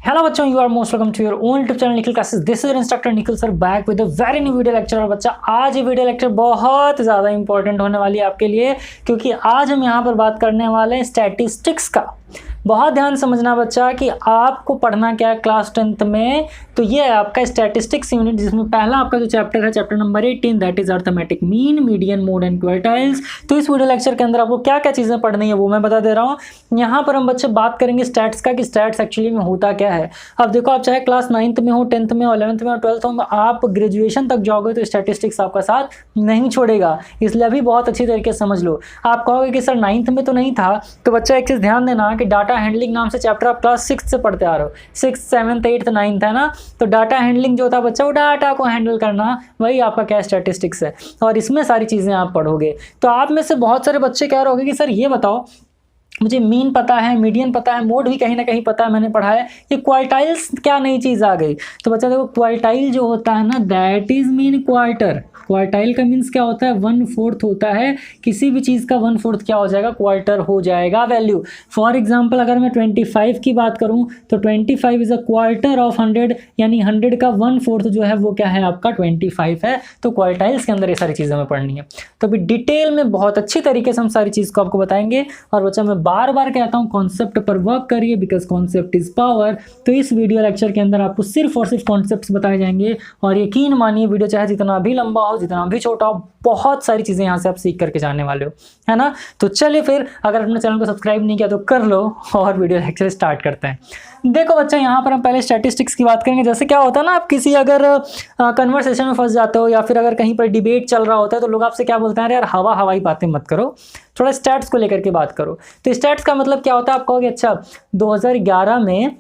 Hello बच्चों, you are most welcome to your own YouTube channel Nikhil classes. This is instructor Nikhil sir back with a very new video lecture. और बच्चा, आज ये video lecture बहुत ज़्यादा important होने वाली है आपके लिए, क्योंकि आज हम यहाँ पर बात करने वाले हैं स्टैटिस्टिक्स का। बहुत ध्यान समझना बच्चा कि आपको पढ़ना क्या है क्लास 10th में। तो ये है आपका स्टैटिस्टिक्स यूनिट, जिसमें पहला आपका जो चैप्टर है, chapter number 18, that is arithmetic mean, median, mode and quartiles. तो इस वीडियो लेक्चर के अंदर आपको क्या क्या चीज़ें पढ़नी है वो मैं बता दे रहा हूँ। यहाँ पर हम बच्चे बात करेंगे स्टैट्स का, कि स्टैट्स एक्चुअली में होता क्या है। अब देखो, आप चाहे क्लास 9th में हो, 10th में हो, 11th में हो, 12th में, आप ग्रेजुएशन तक जाओगे तो स्टैटिस्टिक्स आपका साथ नहीं छोड़ेगा। इसलिए अभी बहुत अच्छी तरीके से समझ लो। आप कहोगे कि सर 9th में तो नहीं था, तो बच्चा एक चीज़ ध्यान देना कि डाटा हैंडलिंग नाम से चैप्टर आप क्लास 6 से पढ़ते आ रहे हो। 6th 7th 8th 9th है ना। तो डाटा हैंडलिंग जो होता है बच्चा, वो डाटा को हैंडल करना, वही आपका क्या स्टैटिस्टिक्स है। और इसमें सारी चीज़ें आप पढ़ोगे। तो आप में से बहुत सारे बच्चे कह रहे होंगे कि सर ये बताओ, मुझे मीन पता है, मीडियन पता है, मोड भी कहीं ना कहीं पता है, मैंने पढ़ा है, ये क्वार्टाइल्स क्या नई चीज़ आ गई। तो बच्चा देखो, क्वार्टाइल जो होता है ना, that is mean quarter. Quartile का मीन्स क्या होता है? 1/4 होता है। किसी भी चीज़ का 1/4 क्या हो जाएगा? क्वार्टर हो जाएगा वैल्यू। फॉर एग्जाम्पल, अगर मैं 25 की बात करूं तो 25 इज अ क्वार्टर ऑफ 100, यानी 100 का 1/4 जो है वो क्या है? आपका 25 है। तो क्वार्टाइल्स के अंदर ये सारी चीज़ें हमें पढ़नी है। तो अभी डिटेल में बहुत अच्छी तरीके से हम सारी चीज़ को आपको बताएंगे। और बच्चा, मैं बार बार कहता हूँ कॉन्सेप्ट पर वर्क करिए, बिकॉज कॉन्सेप्ट इज पावर। तो इस वीडियो लेक्चर के अंदर आपको सिर्फ और सिर्फ कॉन्सेप्ट्स बताए जाएंगे। और यकीन मानिए, वीडियो चाहे जितना भी लंबा हो, जितना भी छोटा हो, बहुत सारी चीज़ें यहाँ से आप सीख करके जाने वाले हो, है ना। तो चलिए फिर, अगर अपने चैनल को सब्सक्राइब नहीं किया तो कर लो, और वीडियो लेक्चर स्टार्ट करते हैं। देखो बच्चा, यहाँ पर हम पहले स्टैटिस्टिक्स की बात करेंगे। जैसे क्या होता है ना, आप किसी अगर कन्वर्सेशन में फंस जाते हो, या फिर अगर कहीं पर डिबेट चल रहा होता है, तो लोग आपसे क्या बोलते हैं? अरे यार, हवाई बातें मत करो, थोड़ा स्टैट्स को लेकर के बात करो। तो स्टैट्स का मतलब क्या होता है? आप कहोगे अच्छा, 2011 में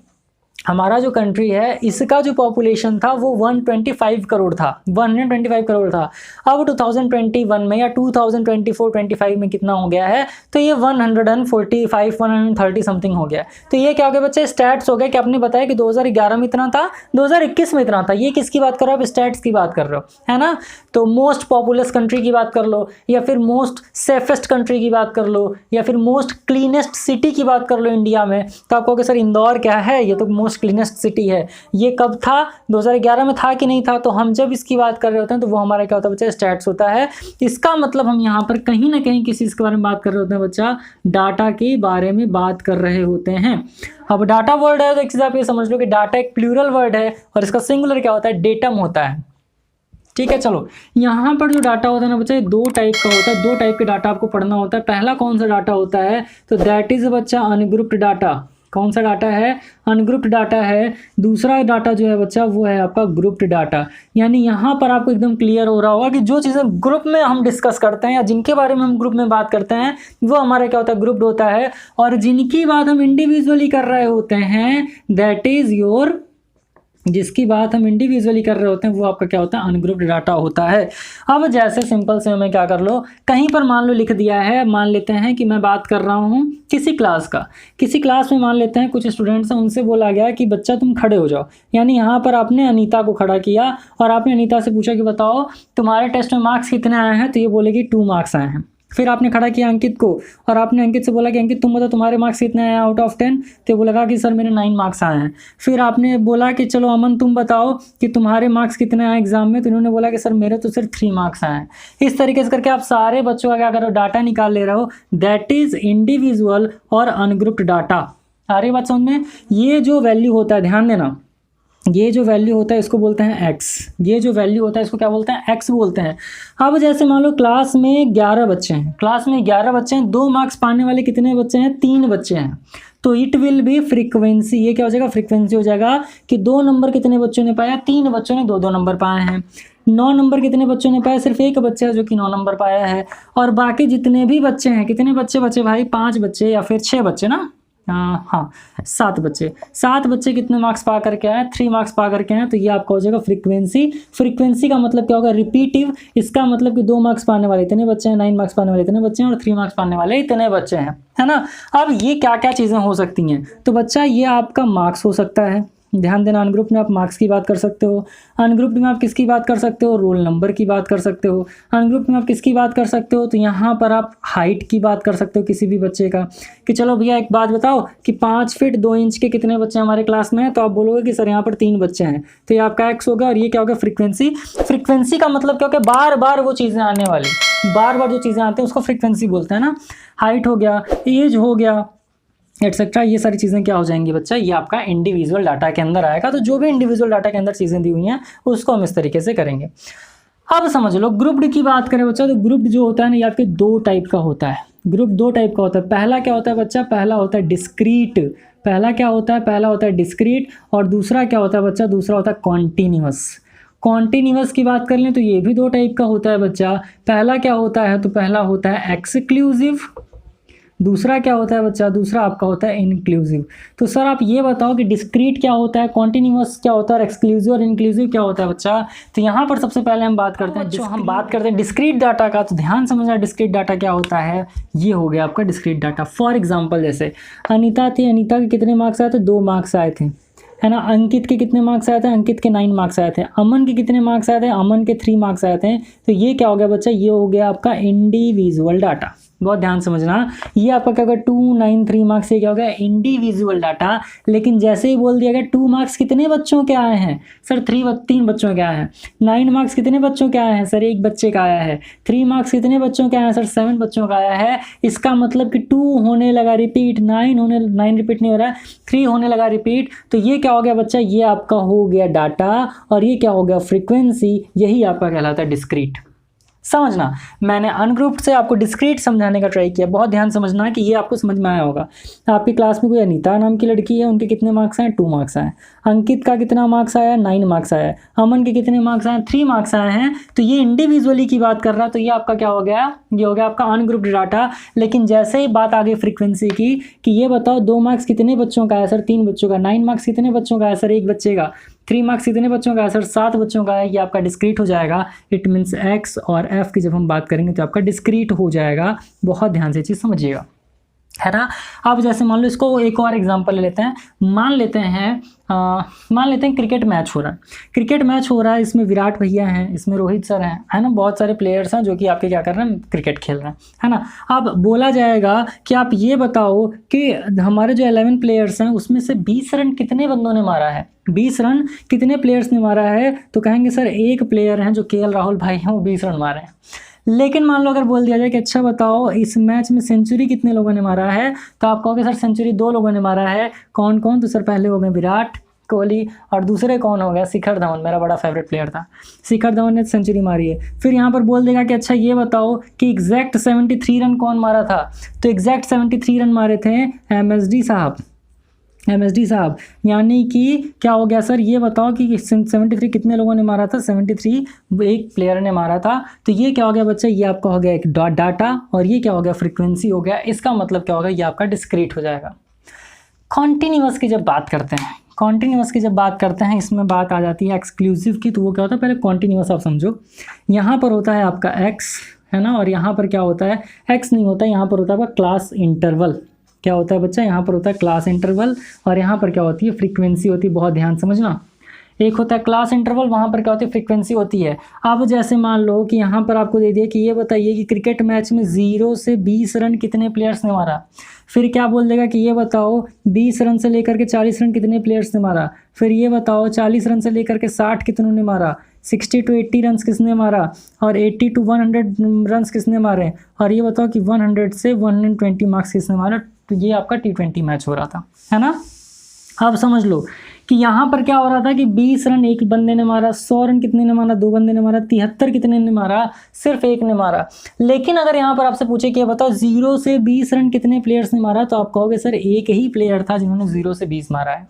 हमारा जो कंट्री है, इसका जो पॉपुलेशन था वो 125 करोड़ था, 125 करोड़ था। अब 2021 में या 2024-25 में कितना हो गया है? तो ये 145 130 समथिंग हो गया। तो ये क्या हो गया बच्चे? स्टैट्स हो गया कि आपने बताया कि 2011 में इतना था, 2021 में इतना था। ये किसकी बात कर रहे हो? आप स्टैट्स की बात कर रहे हो, है ना। तो मोस्ट पॉपुलस कंट्री की बात कर लो, या फिर मोस्ट सेफेस्ट कंट्री की बात कर लो, या फिर मोस्ट क्लीनेस्ट सिटी की बात कर लो इंडिया में। तो आप कहोगे सर इंदौर क्या है? ये तो मोस्ट क्लीनेस्ट सिटी है। ये कब था? 2011 में था कि नहीं था? तो हम जब इसकी बात कर रहे होते हैं तो वो हमारा क्या होता है बच्चा? स्टैट्स होता है। इसका मतलब हम यहाँ पर कहीं ना कहीं किसी चीज़ के बारे में बात कर रहे होते हैं बच्चा, डाटा के बारे में बात कर रहे होते हैं। अब डाटा वर्ड है तो एक चीज़ आप ये समझ लो कि डाटा एक प्लूरल वर्ड है, और इसका सिंगुलर क्या होता है? डेटम होता है। ठीक है, चलो, यहाँ पर जो डाटा होता है ना बच्चा, ये 2 टाइप का होता है। 2 टाइप के डाटा आपको पढ़ना होता है। पहला कौन सा डाटा होता है? तो दैट इज बच्चा अनग्रुप्ड डाटा। कौन सा डाटा है? अनग्रुप्ड डाटा है। दूसरा डाटा जो है बच्चा, वो है आपका ग्रुप्ड डाटा। यानी यहाँ पर आपको एकदम क्लियर हो रहा होगा कि जो चीज़ें ग्रुप में हम डिस्कस करते हैं, या जिनके बारे में हम ग्रुप में बात करते हैं, वो हमारा क्या होता है? ग्रुप्ड होता है। और जिनकी बात हम इंडिविजुअली कर रहे होते हैं, दैट इज योर, जिसकी बात हम इंडिविजुअली कर रहे होते हैं, वो आपका क्या होता है? अनग्रुप्ड डाटा होता है। अब जैसे सिंपल से मैं क्या कर लो, कहीं पर मान लो लिख दिया है, मान लेते हैं कि मैं बात कर रहा हूँ किसी क्लास का। किसी क्लास में मान लेते हैं कुछ स्टूडेंट्स हैं, उनसे बोला गया कि बच्चा तुम खड़े हो जाओ। यानी यहाँ पर आपने अनीता को खड़ा किया, और आपने अनीता से पूछा कि बताओ तुम्हारे टेस्ट में मार्क्स कितने आए हैं? तो ये बोलेगी 2 मार्क्स आए हैं। फिर आपने खड़ा किया अंकित को, और आपने अंकित से बोला कि अंकित तुम बताओ तुम्हारे मार्क्स कितने आए आउट ऑफ 10? तो वो लगा कि सर मेरे 9 मार्क्स आए हैं। फिर आपने बोला कि चलो अमन तुम बताओ कि तुम्हारे मार्क्स कितने आए एग्जाम में? तो उन्होंने बोला कि सर मेरे तो सिर्फ 3 मार्क्स आए हैं। इस तरीके से करके आप सारे बच्चों का क्या करो? डाटा निकाल ले रहे हो। दैट इज इंडिविजुअल और अनग्रुप्ड डाटा। आ रही बात समझ में? ये जो वैल्यू होता है, ध्यान देना, ये जो वैल्यू होता है इसको बोलते हैं x। ये जो वैल्यू होता है इसको क्या बोलते हैं? x बोलते हैं। अब जैसे मान लो क्लास में 11 बच्चे हैं, क्लास में 11 बच्चे हैं, 2 मार्क्स पाने वाले कितने बच्चे हैं? 3 बच्चे हैं। तो इट विल बी फ्रीक्वेंसी। ये क्या हो जाएगा? फ्रीक्वेंसी हो जाएगा कि 2 नंबर कितने बच्चों ने पाया? 3 बच्चों ने 2-2 नंबर पाए हैं। 9 नंबर कितने बच्चों ने पाया? सिर्फ 1 बच्चा है जो कि 9 नंबर पाया है। और बाकी जितने भी बच्चे हैं, कितने बच्चे बचे भाई? 5 बच्चे या फिर 6 बच्चे ना, हाँ 7 बच्चे। 7 बच्चे कितने मार्क्स पा करके आए? 3 मार्क्स पा करके आए। तो ये आपका हो जाएगा फ्रीक्वेंसी। फ्रीक्वेंसी का मतलब क्या होगा? रिपीटिव। इसका मतलब कि 2 मार्क्स पाने वाले इतने बच्चे हैं, 9 मार्क्स पाने वाले इतने बच्चे हैं, और 3 मार्क्स पाने वाले इतने बच्चे हैं, है ना। अब ये क्या क्या चीज़ें हो सकती हैं? तो बच्चा, ये आपका मार्क्स हो सकता है, ध्यान देना, अनग्रुप्ड में आप मार्क्स की बात कर सकते हो, अनग्रुप्ड में आप किसकी बात कर सकते हो, रोल नंबर की बात कर सकते हो, अनग्रुप्ड में आप किसकी बात कर सकते हो, तो यहाँ पर आप हाइट की बात कर सकते हो किसी भी बच्चे का, कि चलो भैया एक बात बताओ कि 5 फीट 2 इंच के कितने बच्चे हमारे क्लास में हैं, तो आप बोलोगे कि सर यहाँ पर 3 बच्चे हैं, तो ये आपका एक्स होगा। और ये क्या होगा, फ्रीक्वेंसी। फ्रीक्वेंसी का मतलब क्या होगा, बार बार वो चीज़ें आने वाली, बार बार जो चीज़ें आती हैं उसको फ्रीक्वेंसी बोलते हैं ना। हाइट हो गया, एज हो गया, एटसेट्रा, ये सारी चीज़ें क्या हो जाएंगी बच्चा, ये आपका इंडिविजुअल डाटा के अंदर आएगा। तो जो भी इंडिविजुअल डाटा के अंदर चीज़ें दी हुई हैं उसको हम इस तरीके से करेंगे। अब समझ लो ग्रुप्ड की बात करें बच्चा, तो ग्रुप्ड जो होता है ना, ये आपके 2 टाइप का होता है। ग्रुप 2 टाइप का होता है। पहला क्या होता है बच्चा, पहला होता है डिस्क्रीट। पहला क्या होता है, पहला होता है डिस्क्रीट। और दूसरा क्या होता है बच्चा, दूसरा होता है कॉन्टिन्यूअस। कॉन्टिन्यूअस की बात कर लें तो ये भी 2 टाइप का होता है बच्चा। पहला क्या होता है, तो पहला होता है एक्सक्लूसिव। दूसरा क्या होता है बच्चा, दूसरा आपका होता है इंक्लूसिव। तो सर आप ये बताओ कि डिस्क्रीट क्या होता है, कॉन्टिन्यूअस क्या होता है, और एक्सक्लूसिव और इंक्लूसिव क्या होता है बच्चा। तो यहाँ पर सबसे पहले हम बात करते हैं, जो हम बात करते हैं डिस्क्रीट डाटा का, तो ध्यान समझना डिस्क्रीट डाटा क्या होता है। ये हो गया आपका डिस्क्रीट डाटा। फॉर एग्जाम्पल जैसे अनीता थी, अनीता के कितने मार्क्स आए थे, 2 मार्क्स आए थे, है ना। अंकित के कितने मार्क्स आए थे, अंकित के 9 मार्क्स आए थे। अमन के कितने मार्क्स आए थे, अमन के 3 मार्क्स आए थे। तो ये क्या हो गया बच्चा, ये हो गया आपका इंडिविजुअल डाटा। बहुत ध्यान समझना, ये आपका क्या होगा 2, 9, 3 मार्क्स, से क्या हो गया इंडिविजुअल डाटा। लेकिन जैसे ही बोल दिया गया 2 मार्क्स कितने बच्चों के आए हैं, सर 3 बच्चों के आए हैं। 9 मार्क्स कितने बच्चों के आए हैं, सर 1 बच्चे का आया है। 3 मार्क्स कितने बच्चों के आए हैं, सर 7 बच्चों का आया है। इसका मतलब कि 2 होने लगा रिपीट, 9 रिपीट नहीं हो रहा है, 3 होने लगा रिपीट। तो ये क्या हो गया बच्चा, ये आपका हो गया डाटा, और ये क्या हो गया फ्रीक्वेंसी। यही आपका कहलाता है डिस्क्रीट। समझना, मैंने अनग्रुप्ड से आपको डिस्क्रीट समझाने का ट्राई किया। बहुत ध्यान समझना कि ये आपको समझ में आया होगा। आपकी क्लास में कोई अनीता नाम की लड़की है, उनके कितने मार्क्स आए, 2 मार्क्स आए। अंकित का कितना मार्क्स आया, 9 मार्क्स आया। अमन के कितने मार्क्स आए, 3 मार्क्स आए हैं। तो ये इंडिविजुअली की बात कर रहा है, तो ये आपका क्या हो गया, ये हो गया आपका अनग्रुप्ड डाटा। लेकिन जैसे ही बात आ गई फ्रीक्वेंसी की, कि ये बताओ 2 मार्क्स कितने बच्चों का है, सर 3 बच्चों का। 9 मार्क्स कितने बच्चों का है, सर 1 बच्चे का। 3 मार्क्स कितने बच्चों का है, सर 7 बच्चों का है। ये आपका डिस्क्रीट हो जाएगा। इट मीन्स एक्स और एफ की जब हम बात करेंगे तो आपका डिस्क्रीट हो जाएगा। बहुत ध्यान से चीज़ समझिएगा, है ना। अब जैसे मान लो, इसको एक और एग्जांपल ले लेते हैं। मान लेते हैं क्रिकेट मैच हो रहा है। क्रिकेट मैच हो रहा है, इसमें विराट भैया हैं, इसमें रोहित सर हैं, है ना। बहुत सारे प्लेयर्स हैं जो कि आपके क्या कर रहे हैं, क्रिकेट खेल रहे हैं, है ना। अब बोला जाएगा कि आप ये बताओ कि हमारे जो 11 प्लेयर्स हैं उसमें से 20 रन कितने बंदों ने मारा है, 20 रन कितने प्लेयर्स ने मारा है। तो कहेंगे सर एक प्लेयर हैं जो KL राहुल भाई हैं, वो 20 रन मारे हैं। लेकिन मान लो अगर बोल दिया जाए कि अच्छा बताओ इस मैच में सेंचुरी कितने लोगों ने मारा है, तो आप कहोगे सर सेंचुरी 2 लोगों ने मारा है। कौन कौन, तो सर पहले हो गए विराट कोहली, और दूसरे कौन हो गया, शिखर धवन, मेरा बड़ा फेवरेट प्लेयर था, शिखर धवन ने सेंचुरी मारी है। फिर यहाँ पर बोल देगा कि अच्छा ये बताओ कि एग्जैक्ट 73 रन कौन मारा था। तो एग्जैक्ट 73 रन मारे थे MSD साहब। यानी कि क्या हो गया सर, ये बताओ कि 73 कितने लोगों ने मारा था, 73 एक प्लेयर ने मारा था। तो ये क्या हो गया बच्चा, ये आपका हो गया एक डाटा, और ये क्या हो गया फ्रीक्वेंसी हो गया। इसका मतलब क्या होगा, ये आपका डिस्क्रीट हो जाएगा। कॉन्टिन्यूअस की जब बात करते हैं, इसमें बात आ जाती है एक्सक्लूसिव की। तो वो क्या होता है, पहले कॉन्टिन्यूअस आप समझो। यहाँ पर होता है आपका एक्स, है ना, और यहाँ पर क्या होता है, एक्स नहीं होता, यहाँ पर होता है आपका क्लास इंटरवल। क्या होता है बच्चा, यहाँ पर होता है क्लास इंटरवल, और यहाँ पर क्या होती है, फ्रीक्वेंसी होती है। बहुत ध्यान समझना, एक होता है क्लास इंटरवल, वहाँ पर क्या होती है, फ्रीक्वेंसी होती है। अब जैसे मान लो कि यहाँ पर आपको दे दिया कि ये बताइए कि क्रिकेट मैच में 0 से 20 रन कितने प्लेयर्स ने मारा। फिर क्या बोल देगा कि ये बताओ 20 रन से लेकर के 40 रन कितने प्लेयर्स ने मारा। फिर ये बताओ 40 रन से लेकर के 60 कितनों ने मारा, 60 to 80 रन किसने मारा, और 80 to 100 रन किसने मारे, और ये बताओ कि 100 से 120 मार्क्स किसने मारा। तो ये आपका T20 मैच हो रहा था, है ना। अब समझ लो कि यहाँ पर क्या हो रहा था कि 20 रन एक बंदे ने मारा, 100 रन कितने ने मारा, 2 बंदे ने मारा, 73 कितने ने मारा, सिर्फ एक ने मारा। लेकिन अगर यहाँ पर आपसे पूछे कि बताओ 0 से 20 रन कितने प्लेयर्स ने मारा, तो आप कहोगे सर एक ही प्लेयर था जिन्होंने 0 से 20 मारा है।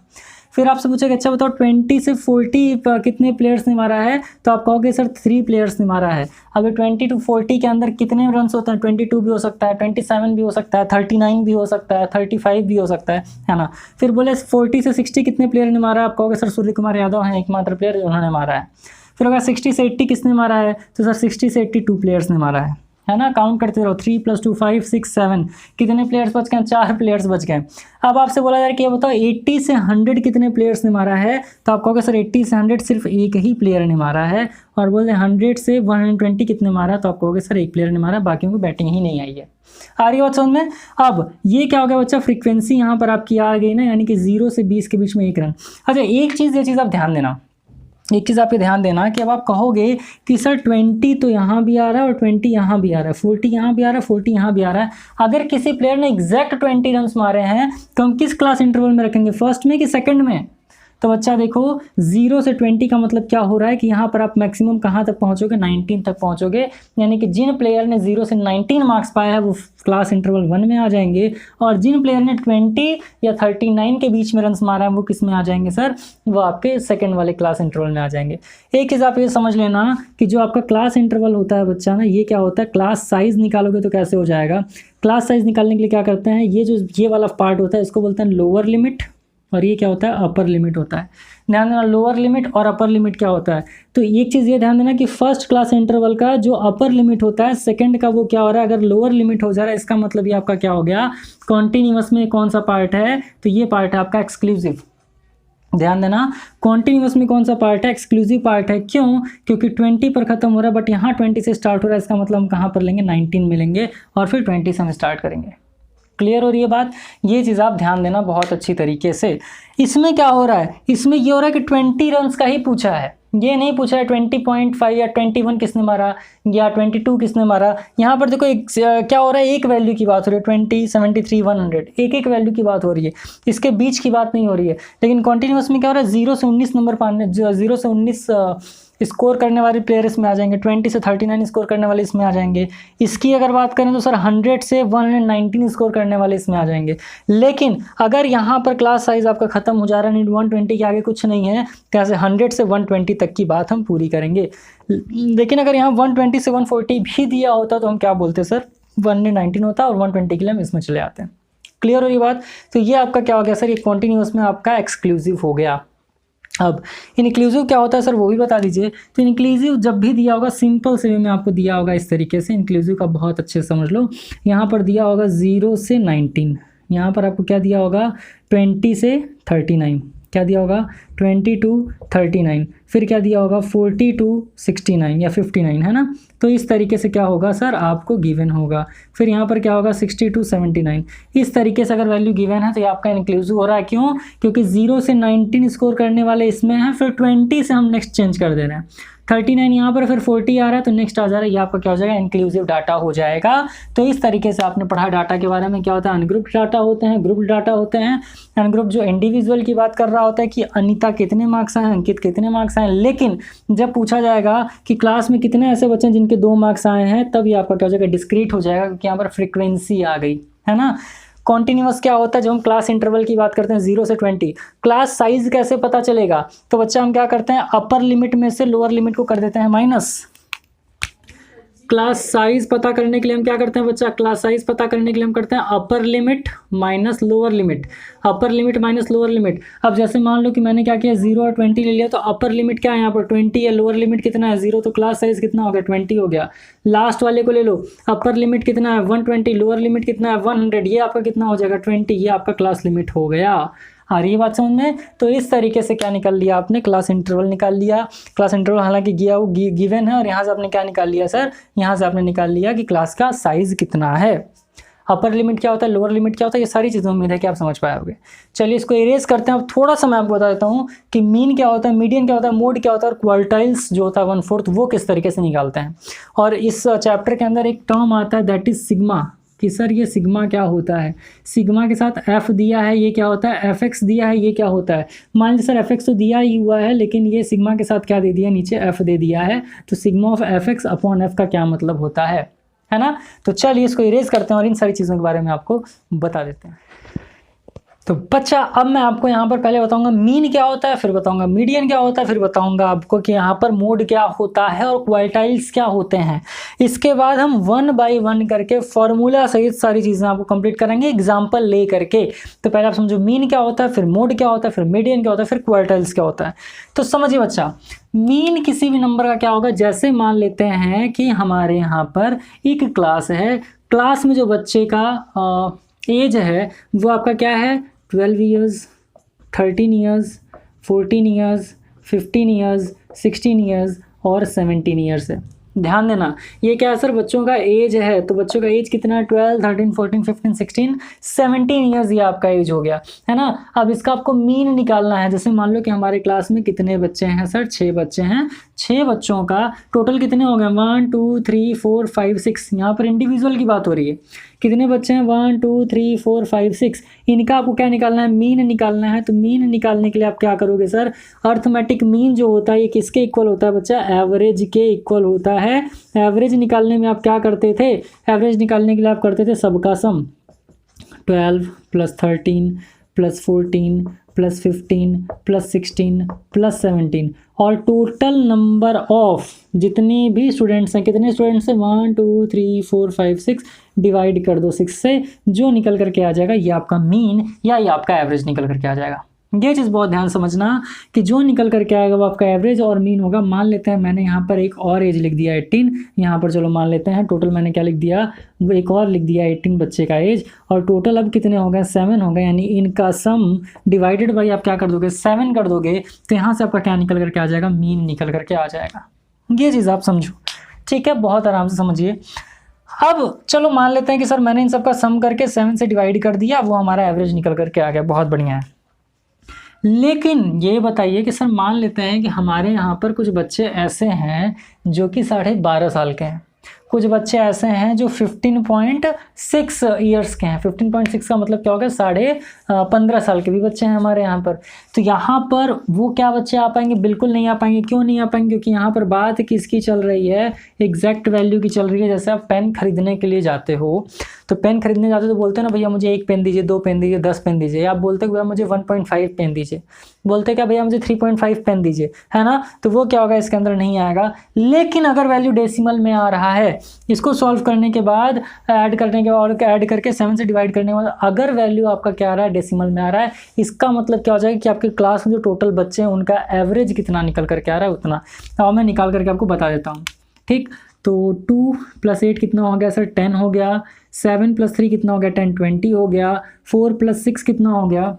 फिर आपसे पूछेगा अच्छा बताओ 20 से 40 कितने प्लेयर्स ने मारा है, तो आप कहोगे सर 3 प्लेयर्स ने मारा है। अब 20 to 40 के अंदर कितने रन्स होते हैं, 22 भी हो सकता है, 27 भी हो सकता है, 39 भी हो सकता है, 35 भी हो सकता है ना। फिर बोले 40 से 60 कितने प्लेयर ने मारा है, आप कहोगे सर सूर्य कुमार यादव हैं एकमात्र प्लेयर उन्होंने मारा है। फिर अगर 60 से 80 किसने मारा है, तो सर 60 से 82 प्लेयर्स ने मारा है है ना, काउंट करते रहो, 3 + 2 5 6 7, कितने प्लेयर्स बच गए? 4 प्लेयर्स बच गए। अब आपसे बोला जा रहा है कि ये बताओ 80 से 100 कितने प्लेयर्स ने मारा है, तो आप कहोगे सर 80 से 100 सिर्फ एक ही प्लेयर ने मारा है, और बोलते हैं 100 से 120 कितने मारा, तो आप कहोगे सर एक प्लेयर ने मारा, बाकियों को बैटिंग ही नहीं आई है। आ रही बात समझ में? अब ये क्या हो गया बच्चा, फ्रीक्वेंसी यहाँ पर आपकी आ गई ना, यानी कि 0 से 20 के बीच में 1 रन। अच्छा ये चीज़ आप ध्यान देना, एक चीज़ आप ये ध्यान देना कि अब आप कहोगे कि सर 20 तो यहाँ भी आ रहा है और 20 यहाँ भी आ रहा है, 40 यहाँ भी आ रहा है, 40 यहाँ भी आ रहा है। अगर किसी प्लेयर ने एग्जैक्ट 20 रन मारे हैं तो हम किस क्लास इंटरवल में रखेंगे, फर्स्ट में कि सेकंड में? तो बच्चा देखो 0 से 20 का मतलब क्या हो रहा है कि यहाँ पर आप मैक्सिमम कहाँ तक पहुँचोगे, 19 तक पहुँचोगे, यानी कि जिन प्लेयर ने 0 से 19 मार्क्स पाया है वो क्लास इंटरवल 1 में आ जाएंगे, और जिन प्लेयर ने 20 या 39 के बीच में रन्स मारा है वो किस में आ जाएंगे सर, वो आपके सेकंड वाले क्लास इंटरवल में आ जाएंगे। एक चीज़ आप ये समझ लेना कि जो आपका क्लास इंटरवल होता है बच्चा ना, ये क्या होता है, क्लास साइज़ निकालोगे तो कैसे हो जाएगा, क्लास साइज़ निकालने के लिए क्या करते हैं, ये वाला पार्ट होता है इसको बोलते हैं लोअर लिमिट, और ये क्या होता है, अपर लिमिट होता है। ध्यान देना लोअर लिमिट और अपर लिमिट क्या होता है, तो एक चीज़ ये ध्यान देना कि फर्स्ट क्लास इंटरवल का जो अपर लिमिट होता है, सेकंड का वो क्या हो रहा है, अगर लोअर लिमिट हो जा रहा है इसका मतलब ये आपका क्या हो गया, कॉन्टिन्यूअस में कौन सा पार्ट है, तो ये पार्ट है आपका एक्सक्लूसिव। ध्यान देना कॉन्टिन्यूअस में कौन सा पार्ट है, एक्सक्लूसिव पार्ट है। क्यों? क्योंकि 20 पर खत्म हो रहा है, बट यहाँ 20 से स्टार्ट हो रहा है, इसका मतलब हम कहाँ पर लेंगे, 19 में लेंगे, और फिर 20 से हम स्टार्ट करेंगे। क्लियर हो रही है बात? ये चीज़ आप ध्यान देना बहुत अच्छी तरीके से। इसमें क्या हो रहा है, इसमें ये हो रहा है कि 20 रन्स का ही पूछा है, ये नहीं पूछा है 20.5 या 21 किसने मारा या 22 किसने मारा। यहाँ पर देखो क्या हो रहा है, एक वैल्यू की बात हो रही है, 20, 73, 100, एक वैल्यू की बात हो रही है, इसके बीच की बात नहीं हो रही है। लेकिन कॉन्टिन्यूअस में क्या हो रहा है, 0 से 19 नंबर पाने, 0 से 19 स्कोर करने वाले प्लेयर इसमें आ जाएंगे, 20 से 39 स्कोर करने वाले इसमें आ जाएंगे। इसकी अगर बात करें तो सर 100 से 119 स्कोर करने वाले इसमें आ जाएंगे। लेकिन अगर यहाँ पर क्लास साइज आपका खत्म हो जा रहा है, 120 के आगे कुछ नहीं है, तो यहाँ से 100 से 120 तक की बात हम पूरी करेंगे। लेकिन अगर यहाँ 120 से 140 भी दिया होता तो हम क्या बोलते सर, 119 होता और 120 के लिए हम इसमें चले आते हैं। क्लियर हो रही बात? तो ये आपका क्या हो गया सर, ये कॉन्टिन्यूअस में आपका एक्सक्लूसिव हो गया। अब इनक्लूसिव क्या होता है सर, वो भी बता दीजिए। तो इनक्लूसिव जब भी दिया होगा, सिंपल से वे में आपको दिया होगा इस तरीके से, इनक्लूसिव का बहुत अच्छे से समझ लो। यहाँ पर दिया होगा 0 से 19, यहाँ पर आपको क्या दिया होगा, 20 से 39, क्या दिया होगा 20 to 39, फिर क्या दिया होगा 40 to 69 या 59, है ना। तो इस तरीके से क्या होगा सर, आपको गिवन होगा। फिर यहाँ पर क्या होगा 60 to 79, इस तरीके से अगर वैल्यू गिवन है तो ये आपका इंक्लूसिव हो रहा है। क्यों? क्योंकि 0 से 19 स्कोर करने वाले इसमें हैं, फिर 20 से हम नेक्स्ट चेंज कर दे रहे हैं, 39 यहाँ पर, फिर 40 आ रहा है तो नेक्स्ट आ जा रहा है, ये आपका क्या हो जाएगा, इंक्लूसिव डाटा हो जाएगा। तो इस तरीके से आपने पढ़ा डाटा के बारे में, क्या होता है अनग्रुप डाटा होते हैं, ग्रुप डाटा होते हैं। अनग्रुप जो इंडिविजुअल की बात कर रहा होता है कि अनीता कितने मार्क्स आए, अंकित कितने मार्क्स आए, लेकिन जब पूछा जाएगा कि क्लास में कितने ऐसे बच्चे हैं जिनके 2 मार्क्स आए हैं, तब ये आपका क्या हो जाएगा, डिस्क्रीट हो जाएगा, क्योंकि यहाँ पर फ्रीक्वेंसी आ गई, है ना। कॉन्टिन्यूअस क्या होता है, जब हम क्लास इंटरवल की बात करते हैं 0 से 20, क्लास साइज कैसे पता चलेगा, तो बच्चा हम क्या करते हैं, अपर लिमिट में से लोअर लिमिट को कर देते हैं माइनस। क्लास साइज पता करने के लिए हम क्या करते हैं बच्चा, क्लास साइज पता करने के लिए हम करते हैं upper limit minus lower limit, upper limit minus lower limit. अब जैसे मान लो कि मैंने क्या किया, 0 और 20 ले लिया, तो अपर लिमिट क्या है यहाँ पर 20 है, लोअर लिमिट कितना है 0, तो क्लास साइज कितना हो गया 20 हो गया। लास्ट वाले को ले लो, अपर लिमिट कितना है 120, लोअर लिमिट कितना है 100, ये आपका कितना हो जाएगा 20, ये आपका क्लास लिमिट हो गया। आ रही है बात समझ में? तो इस तरीके से क्या निकाल लिया आपने, क्लास इंटरवल निकाल लिया। क्लास इंटरवल हालांकि गिवन है, और यहाँ से आपने क्या निकाल लिया सर, यहाँ से आपने निकाल लिया कि क्लास का साइज कितना है। अपर लिमिट क्या होता है, लोअर लिमिट क्या होता है, ये सारी चीज़ें उम्मीद है कि आप समझ पाए होंगे। चलिए इसको इरेज करते हैं। अब थोड़ा सा मैं आपको बता देता हूँ कि मीन क्या होता है, मीडियन क्या होता है, मोड क्या होता है, और क्वार्टाइल्स जो होता है 1/4 वो किस तरीके से निकालते हैं। और इस चैप्टर के अंदर एक टर्म आता है दैट इज सिग्मा, कि सर ये सिग्मा क्या होता है, सिग्मा के साथ एफ दिया है, ये क्या होता है, एफ एक्स दिया है, ये क्या होता है। मान लीजिए सर एफ एक्स तो दिया ही हुआ है, लेकिन ये सिग्मा के साथ क्या दे दिया, नीचे एफ दे दिया है, तो sigma of F X upon F का क्या मतलब होता है ना। तो चलिए इसको इरेज करते हैं और इन सारी चीज़ों के बारे में आपको बता देते हैं। तो बच्चा अब मैं आपको यहाँ पर पहले बताऊंगा मीन क्या होता है, फिर बताऊंगा मीडियन क्या होता है, फिर बताऊंगा आपको कि यहाँ पर मोड क्या होता है और क्वार्टाइल्स क्या होते हैं। इसके बाद हम 1 बाय 1 करके फॉर्मूला सहित सारी चीज़ें आपको कंप्लीट करेंगे एग्जाम्पल ले करके। तो पहले आप समझो मीन क्या होता है, फिर मोड क्या होता है, फिर मीडियन क्या होता है, फिर क्वार्टाइल्स क्या होता है। तो समझिए बच्चा, मीन किसी भी नंबर का क्या होगा, जैसे मान लेते हैं कि हमारे यहाँ पर एक क्लास है, क्लास में जो बच्चे का एज है वो आपका क्या है 12 years, 13 years, 14 years, 15 years, 16 years और 17 ईयर्स है। ध्यान देना ये क्या है सर, बच्चों का एज है। तो बच्चों का एज कितना है 12, 13, 14, 15, 16, 17 ईयर्स ये आपका एज हो गया है ना। अब इसका आपको मीन निकालना है। जैसे मान लो कि हमारे क्लास में कितने बच्चे हैं सर, 6 बच्चे हैं। 6 बच्चों का टोटल कितने हो गए 1 2 3 4 5 6। यहाँ पर इंडिविजुअल की बात हो रही है। कितने बच्चे हैं 1 2 3 4 5 6। इनका आपको क्या निकालना है, मीन निकालना है। तो मीन निकालने के लिए आप क्या करोगे सर, अर्थमेटिक मीन जो होता है ये किसके इक्वल होता है बच्चा, एवरेज के इक्वल होता है। एवरेज निकालने में आप क्या करते थे, एवरेज निकालने के लिए आप करते थे सबका सम, 12 + 13 + 14 + 15 + 16 + 17 और टोटल नंबर ऑफ जितने भी स्टूडेंट्स हैं, कितने स्टूडेंट्स हैं 1 2 3 4 5 6, डिवाइड कर दो 6 से, जो निकल करके आ जाएगा ये आपका मीन या ये आपका एवरेज निकल करके आ जाएगा। ये चीज़ बहुत ध्यान समझना कि जो निकल करके आएगा वो आपका एवरेज और मीन होगा। मान लेते हैं मैंने यहाँ पर एक और एज लिख दिया 18, यहाँ पर चलो मान लेते हैं टोटल मैंने क्या लिख दिया, वो एक और लिख दिया 18 बच्चे का एज, और टोटल अब कितने हो गए 7 हो गए। यानी इनका सम डिवाइडेड बाई आप क्या कर दोगे 7 कर दोगे, तो यहाँ से आपका क्या निकल करके आ जाएगा, मीन निकल करके आ जाएगा। ये चीज़ आप समझो, ठीक है, बहुत आराम से समझिए। अब चलो मान लेते हैं कि सर मैंने इन सबका सम करके 7 से डिवाइड कर दिया, वो हमारा एवरेज निकल करके आ गया, बहुत बढ़िया है। लेकिन ये बताइए कि सर मान लेते हैं कि हमारे यहाँ पर कुछ बच्चे ऐसे हैं जो कि 12.5 साल के हैं, कुछ बच्चे ऐसे हैं जो 15.6 ईयर्स के हैं। 15.6 का मतलब क्या हो गया, 15.5 साल के भी बच्चे हैं हमारे यहाँ पर। तो यहाँ पर वो क्या बच्चे आ पाएंगे, बिल्कुल नहीं आ पाएंगे। क्यों नहीं आ पाएंगे, क्योंकि यहाँ पर बात किसकी चल रही है, एग्जैक्ट वैल्यू की चल रही है। जैसे आप पेन खरीदने के लिए जाते हो, तो पेन खरीदने जाते हो तो बोलते हैं ना भैया मुझे 1 पेन दीजिए, 2 पेन दीजिए, 10 पेन दीजिए। आप बोलते हो भैया मुझे 1.5 पेन दीजिए, बोलते क्या भैया मुझे 3.5 पेन दीजिए, है ना। तो वो क्या होगा, इसके अंदर नहीं आएगा। लेकिन अगर वैल्यू डेसिमल में आ रहा है, इसको सॉल्व करने के बाद ऐड करने के बाद ऐड करके 7 से डिवाइड करने के बाद अगर वैल्यू आपका क्या आ रहा है, डेसिमल में आ रहा है, इसका मतलब क्या हो जाएगा कि आपके क्लास में जो टोटल बच्चे हैं उनका एवरेज कितना निकल करके आ रहा है उतना। अब मैं निकाल करके आपको बता देता हूँ, ठीक। तो 2 + 8 कितना हो गया सर, 10 हो गया। 7 + 3 कितना हो गया, 10, 20 हो गया। 4 + 6 कितना हो गया,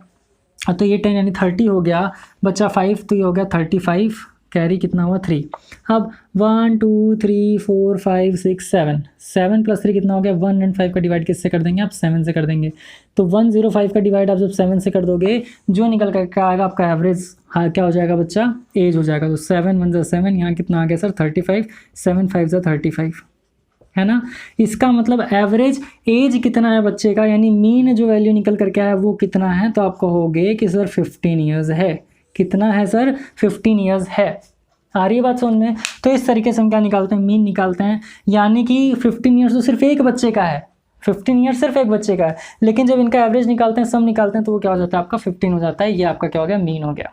तो ये 10 यानी 30 हो गया। बच्चा 5 तो ये हो गया 35, कैरी कितना हुआ 3। अब 1 2 3 4 5 6 7, 7 + 3 कितना हो गया, 105 का डिवाइड किससे कर देंगे आप, 7 से कर देंगे। तो 105 का डिवाइड आप जब 7 से कर दोगे, जो निकल कर आएगा आपका एवरेज, हाँ क्या हो जाएगा बच्चा, एज हो जाएगा। तो 7 × 1 = 7, यहाँ कितना आ गया सर 35, 7 × 5 = 35, है ना। इसका मतलब एवरेज एज कितना है बच्चे का, यानी मीन जो वैल्यू निकल करके आया वो कितना है, तो आप कहोगे कि सर 15 ईयर्स है। कितना है सर, 15 ईयर्स है। आ रही है बात समझ में। तो इस तरीके से हम क्या निकालते हैं, मीन निकालते हैं। यानी कि 15 ईयर्स तो सिर्फ एक बच्चे का है, 15 ईयर्स सिर्फ एक बच्चे का है। लेकिन जब इनका एवरेज निकालते हैं, सम निकालते हैं, तो वो क्या हो जाता है आपका 15 हो जाता है। ये आपका क्या हो गया, मीन हो गया।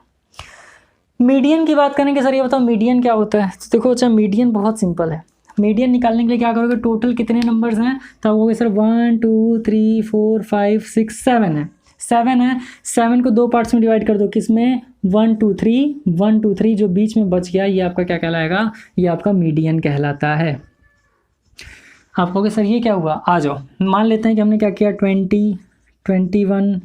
मीडियन की बात करेंगे सर, ये बताओ मीडियन क्या होता है। तो देखो अच्छा, मीडियन बहुत सिंपल है। मीडियन निकालने के लिए क्या करोगे, टोटल कितने नंबर्स हैं, तो वो सर 1 2 3 4 5 6 7 है। 7 है, 7 को 2 पार्ट्स में डिवाइड कर दो, किसमें 1 2 3, 1 2 3 जो बीच में बच गया ये आपका क्या कहलाएगा, ये आपका मीडियन कहलाता है। आप कहोगे सर ये क्या हुआ, आ जाओ मान लेते हैं कि हमने क्या किया 20 21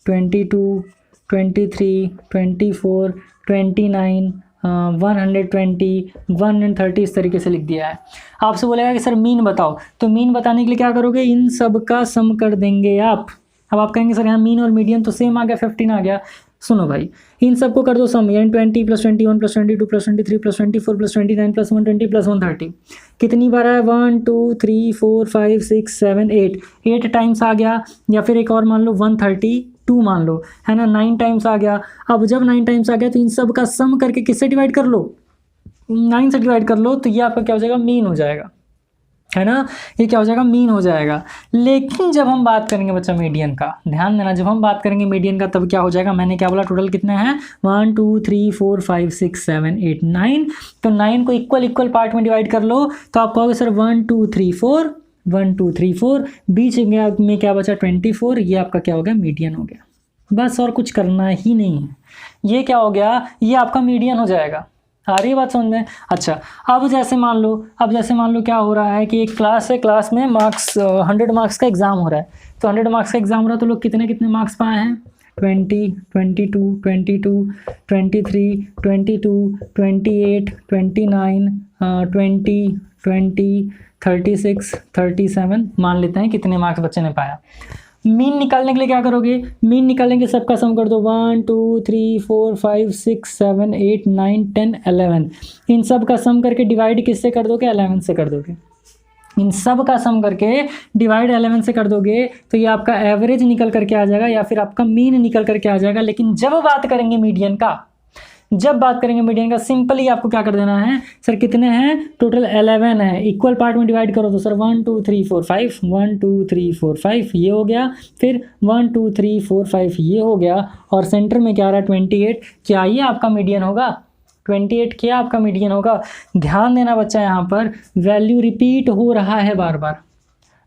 22 23 24 29 120 130 इस तरीके से लिख दिया है। आपसे बोलेगा कि सर मीन बताओ, तो मीन बताने के लिए क्या करोगे, इन सब का सम कर देंगे आप। अब आप कहेंगे सर यहाँ मीन और मीडियन तो सेम आ गया, 15 आ गया। सुनो भाई, इन सबको कर दो सम, यानी 20 + 21 + 22 + 23 + 24 + 29 + 120 + 130 कितनी बार है, 1 2 3 4 5 6 7 8 टाइम्स आ गया। या फिर एक और मान लो 132 मान लो, है ना, 9 टाइम्स आ गया। अब जब 9 टाइम्स आ गया तो इन सब का सम करके किससे डिवाइड कर लो, 9 से डिवाइड कर लो, तो ये आपका क्या हो जाएगा, मीन हो जाएगा। है ना, ये क्या हो जाएगा, मीन हो जाएगा। लेकिन जब हम बात करेंगे बच्चा मीडियन का, ध्यान देना, जब हम बात करेंगे मीडियन का तब क्या हो जाएगा, मैंने क्या बोला, टोटल कितने हैं, 1 2 3 4 5 6 7 8 9, तो 9 को इक्वल पार्ट में डिवाइड कर लो तो आप कहोगे सर 1 2 3 4, 1 2 3 4, बीच में क्या बचा 24, ये आपका क्या हो गया, मीडियन हो गया। बस और कुछ करना ही नहीं है, ये क्या हो गया, ये आपका मीडियन हो जाएगा। आ रही है बात समझ में। अच्छा, अब जैसे मान लो क्या हो रहा है कि एक क्लास है, क्लास में मार्क्स 100 मार्क्स का एग्ज़ाम हो रहा है, तो 100 मार्क्स का एग्ज़ाम हो रहा है तो लोग कितने मार्क्स पाए हैं, 20 22 22 23 22 28 29 20 20 36 37, मान लेते हैं कितने मार्क्स बच्चे ने पाया। मीन निकालने के लिए क्या करोगे, मीन निकालने के सबका सम कर दो, 1 2 3 4 5 6 7 8 9 10 11, इन सब का सम करके डिवाइड किससे कर दोगे, 11 से कर दोगे। इन सब का सम करके डिवाइड 11 से कर दोगे तो ये आपका एवरेज निकल करके आ जाएगा या फिर आपका मीन निकल करके आ जाएगा। लेकिन जब बात करेंगे मीडियन का, सिंपली आपको क्या कर देना है, सर कितने हैं, टोटल 11 है, इक्वल पार्ट में डिवाइड करो तो सर 1 2 3 4 5, 1 2 3 4 5 ये हो गया, फिर 1 2 3 4 5 ये हो गया, और सेंटर में क्या आ रहा है 28, क्या ये आपका मीडियन होगा, 28 क्या आपका मीडियन होगा। ध्यान देना बच्चा, यहाँ पर वैल्यू रिपीट हो रहा है बार बार,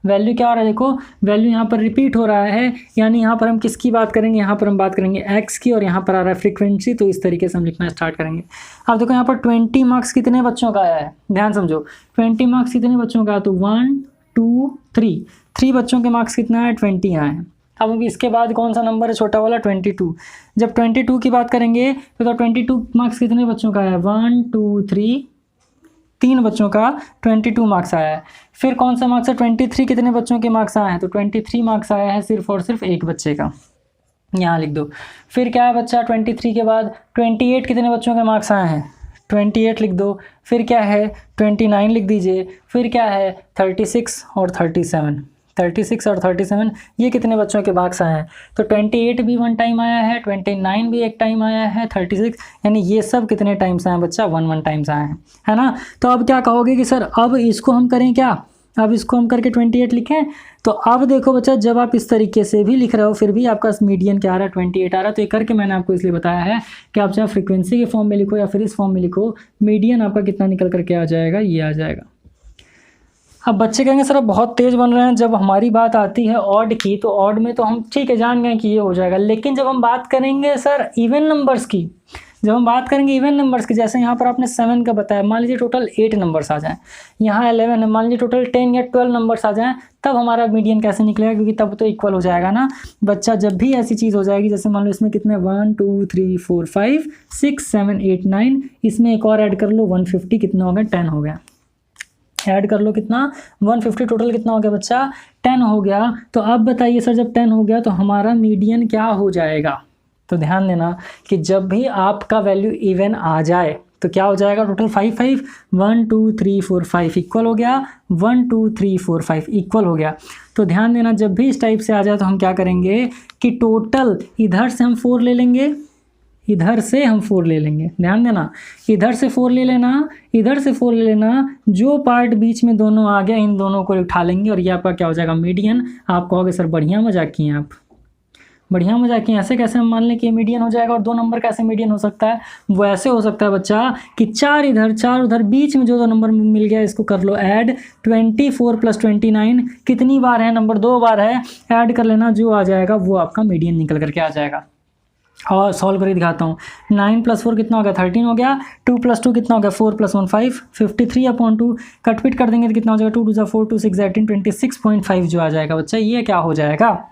वैल्यू क्या हो रहा है, देखो वैल्यू यहाँ पर रिपीट हो रहा है, यानी यहाँ पर हम किसकी बात करेंगे, यहाँ पर हम बात करेंगे एक्स की, और यहाँ पर आ रहा है फ्रीक्वेंसी, तो इस तरीके से हम लिखना स्टार्ट करेंगे। अब देखो यहाँ पर 20 मार्क्स कितने बच्चों का आया है, ध्यान समझो, 20 मार्क्स कितने बच्चों का, तो 1 2 3 बच्चों के मार्क्स कितना है, 20 आए हैं। अब इसके बाद कौन सा नंबर है, छोटा वाला 22, जब 22 की बात करेंगे तो 22 मार्क्स कितने बच्चों का है, 1 2 3 बच्चों का 22 मार्क्स आया है। फिर कौन सा मार्क्स है, 23 कितने बच्चों के मार्क्स आए हैं, तो 23 मार्क्स आया है सिर्फ और सिर्फ एक बच्चे का, यहाँ लिख दो। फिर क्या है बच्चा, 23 के बाद 28 कितने बच्चों के मार्क्स आए हैं, 28 लिख दो। फिर क्या है 29 लिख दीजिए। फिर क्या है 36 और 37, ये कितने बच्चों के मार्क्स आए हैं, तो 28 भी 1 टाइम आया है, 29 भी एक टाइम आया है, 36, यानी ये सब कितने टाइम्स आए हैं बच्चा, 1 टाइम्स आए हैं, है ना। तो अब क्या कहोगे कि सर अब इसको हम करें क्या, अब इसको हम करके 28 लिखें। तो अब देखो बच्चा, जब आप इस तरीके से भी लिख रहे हो फिर भी आपका मीडियन क्या आ रहा है, 28 आ रहा है। तो ये करके मैंने आपको इसलिए बताया है कि आप चाहे फ्रीक्वेंसी के फॉर्म में लिखो या फिर इस फॉर्म में लिखो, मीडियन आपका कितना निकल करके आ जाएगा, ये आ जाएगा। अब बच्चे कहेंगे सर अब बहुत तेज़ बन रहे हैं, जब हमारी बात आती है ऑड की तो ऑड में तो हम ठीक है जान गए कि ये हो जाएगा, लेकिन जब हम बात करेंगे सर इवन नंबर्स की, जैसे यहाँ पर आपने 7 का बताया, मान लीजिए टोटल 8 नंबर्स आ जाएं, यहाँ 11 है, मान लीजिए टोटल 10 या 12 नंबर्स आ जाएं, तब हमारा मीडियन कैसे निकलेगा, क्योंकि तब तो इक्वल हो जाएगा ना बच्चा। जब भी ऐसी चीज़ हो जाएगी, जैसे मान लो इसमें कितने 1 2 3 4 5 6 7 8 9, इसमें एक और ऐड कर लो 150, कितना हो गया 10 हो गया, ऐड कर लो कितना 150, टोटल कितना हो गया बच्चा 10 हो गया। तो अब बताइए सर जब 10 हो गया तो हमारा मीडियन क्या हो जाएगा। तो ध्यान देना कि जब भी आपका वैल्यू इवन आ जाए तो क्या हो जाएगा, टोटल 5 1 2 3 4 5 इक्वल हो गया, 1 2 3 4 5 इक्वल हो गया। तो ध्यान देना जब भी इस टाइप से आ जाए तो हम क्या करेंगे कि टोटल इधर से हम 4 ले लेंगे, इधर से हम 4 ले लेंगे, ध्यान देना इधर से 4 ले लेना, इधर से 4 ले लेना, जो पार्ट बीच में दोनों आ गया इन दोनों को उठा लेंगे और ये आपका क्या हो जाएगा मीडियन। आप कहोगे सर बढ़िया मजाक किए आप, बढ़िया मजाक किए, ऐसे कैसे हम मान लें कि मीडियन हो जाएगा और 2 नंबर कैसे मीडियन हो सकता है। वो ऐसे हो सकता है बच्चा कि 4 इधर 4 उधर, बीच में जो 2 नंबर मिल गया इसको कर लो ऐड, 24 + 29 कितनी बार है, नंबर 2 बार है, ऐड कर लेना, जो आ जाएगा वो आपका मीडियन निकल करके आ जाएगा। और सॉल्व करके दिखाता हूँ, 9 + 4 कितना हो गया 13 हो गया, 2 + 2 कितना हो गया 4 + 1 5, 53/2 कटपिट कर देंगे तो कितना हो जाएगा 2 2 = 4 2 6 18 26.5 जो आ जाएगा बच्चा, ये क्या हो जाएगा।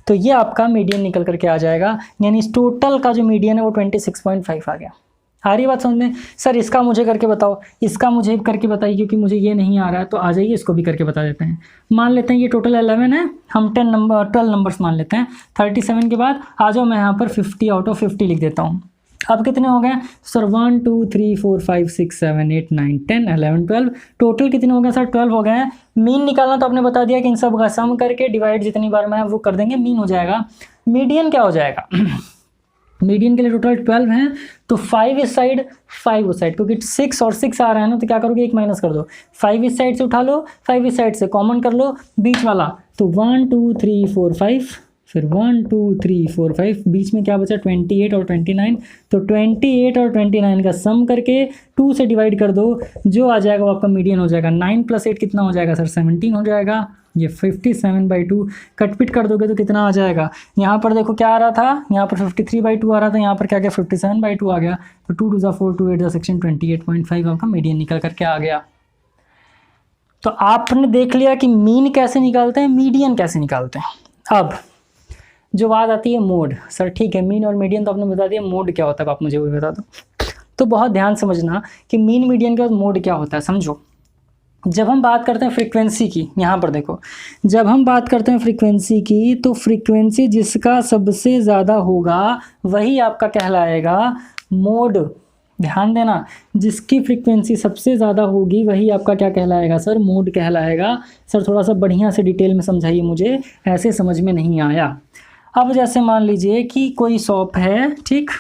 तो ये आपका मीडियन निकल करके आ जाएगा, यानी इस टोटल का जो मीडियन है वो 26.5 आ गया। आ रही बात समझ में। सर इसका मुझे करके बताओ, इसका मुझे करके बताइए क्योंकि मुझे ये नहीं आ रहा है। तो आ जाइए इसको भी करके बता देते हैं। मान लेते हैं ये टोटल 11 है, हम 12 नंबर्स मान लेते हैं। 37 के बाद आ जाओ मैं यहाँ पर 50/50 लिख देता हूँ। अब कितने हो गए सर 1 2 3 4 5 6 7 8 9 10 11 12, टोटल कितने हो गए सर 12 हो गए हैं। मीन निकालना तो आपने बता दिया कि इन सब का सम करके डिवाइड जितनी बार में है वो कर देंगे, मीन हो जाएगा। मीडियन क्या हो जाएगा मीडियन के लिए टोटल 12 हैं, तो 5 इस साइड 5 उस साइड, क्योंकि 6 और 6 आ रहा है ना, तो क्या करोगे, एक माइनस कर दो, 5 इस साइड से उठा लो, 5 इस साइड से कॉमन कर लो बीच वाला, तो 1 2 3 4 5, फिर 1 2 3 4 5, बीच में क्या बचा 28 और 29, तो 28 और 29 का सम करके 2 से डिवाइड कर दो, जो आ जाएगा वो आपका मीडियन हो जाएगा। 9 + 8 कितना हो जाएगा सर, 17 हो जाएगा। ये 57/2 कटपिट कर दोगे तो कितना आ जाएगा, यहाँ पर देखो क्या आ रहा था, यहाँ पर 53/2 आ रहा था, यहाँ पर क्या गया 57/2 आ गया, तो 2 2 4 2 8 16 28.5 आपका मीडियन निकल करके आ गया। तो आपने देख लिया कि मीन कैसे निकालते हैं, मीडियन कैसे निकालते हैं। अब जो बात आती है मोड, सर ठीक है मीन और मीडियन तो आपने बता दिया, मोड क्या होता है आप मुझे वो बता दो। तो बहुत ध्यान समझना कि मीन मीडियन के बाद मोड क्या होता है, समझो। जब हम बात करते हैं फ्रीक्वेंसी की, यहाँ पर देखो, जब हम बात करते हैं फ्रीक्वेंसी की, तो फ्रीक्वेंसी जिसका सबसे ज़्यादा होगा वही आपका कहलाएगा मोड। ध्यान देना, जिसकी फ्रीक्वेंसी सबसे ज़्यादा होगी वही आपका क्या कहलाएगा सर, मोड कहलाएगा। सर थोड़ा सा बढ़िया से डिटेल में समझाइए मुझे, ऐसे समझ में नहीं आया। अब जैसे मान लीजिए कि कोई शॉप है, ठीक,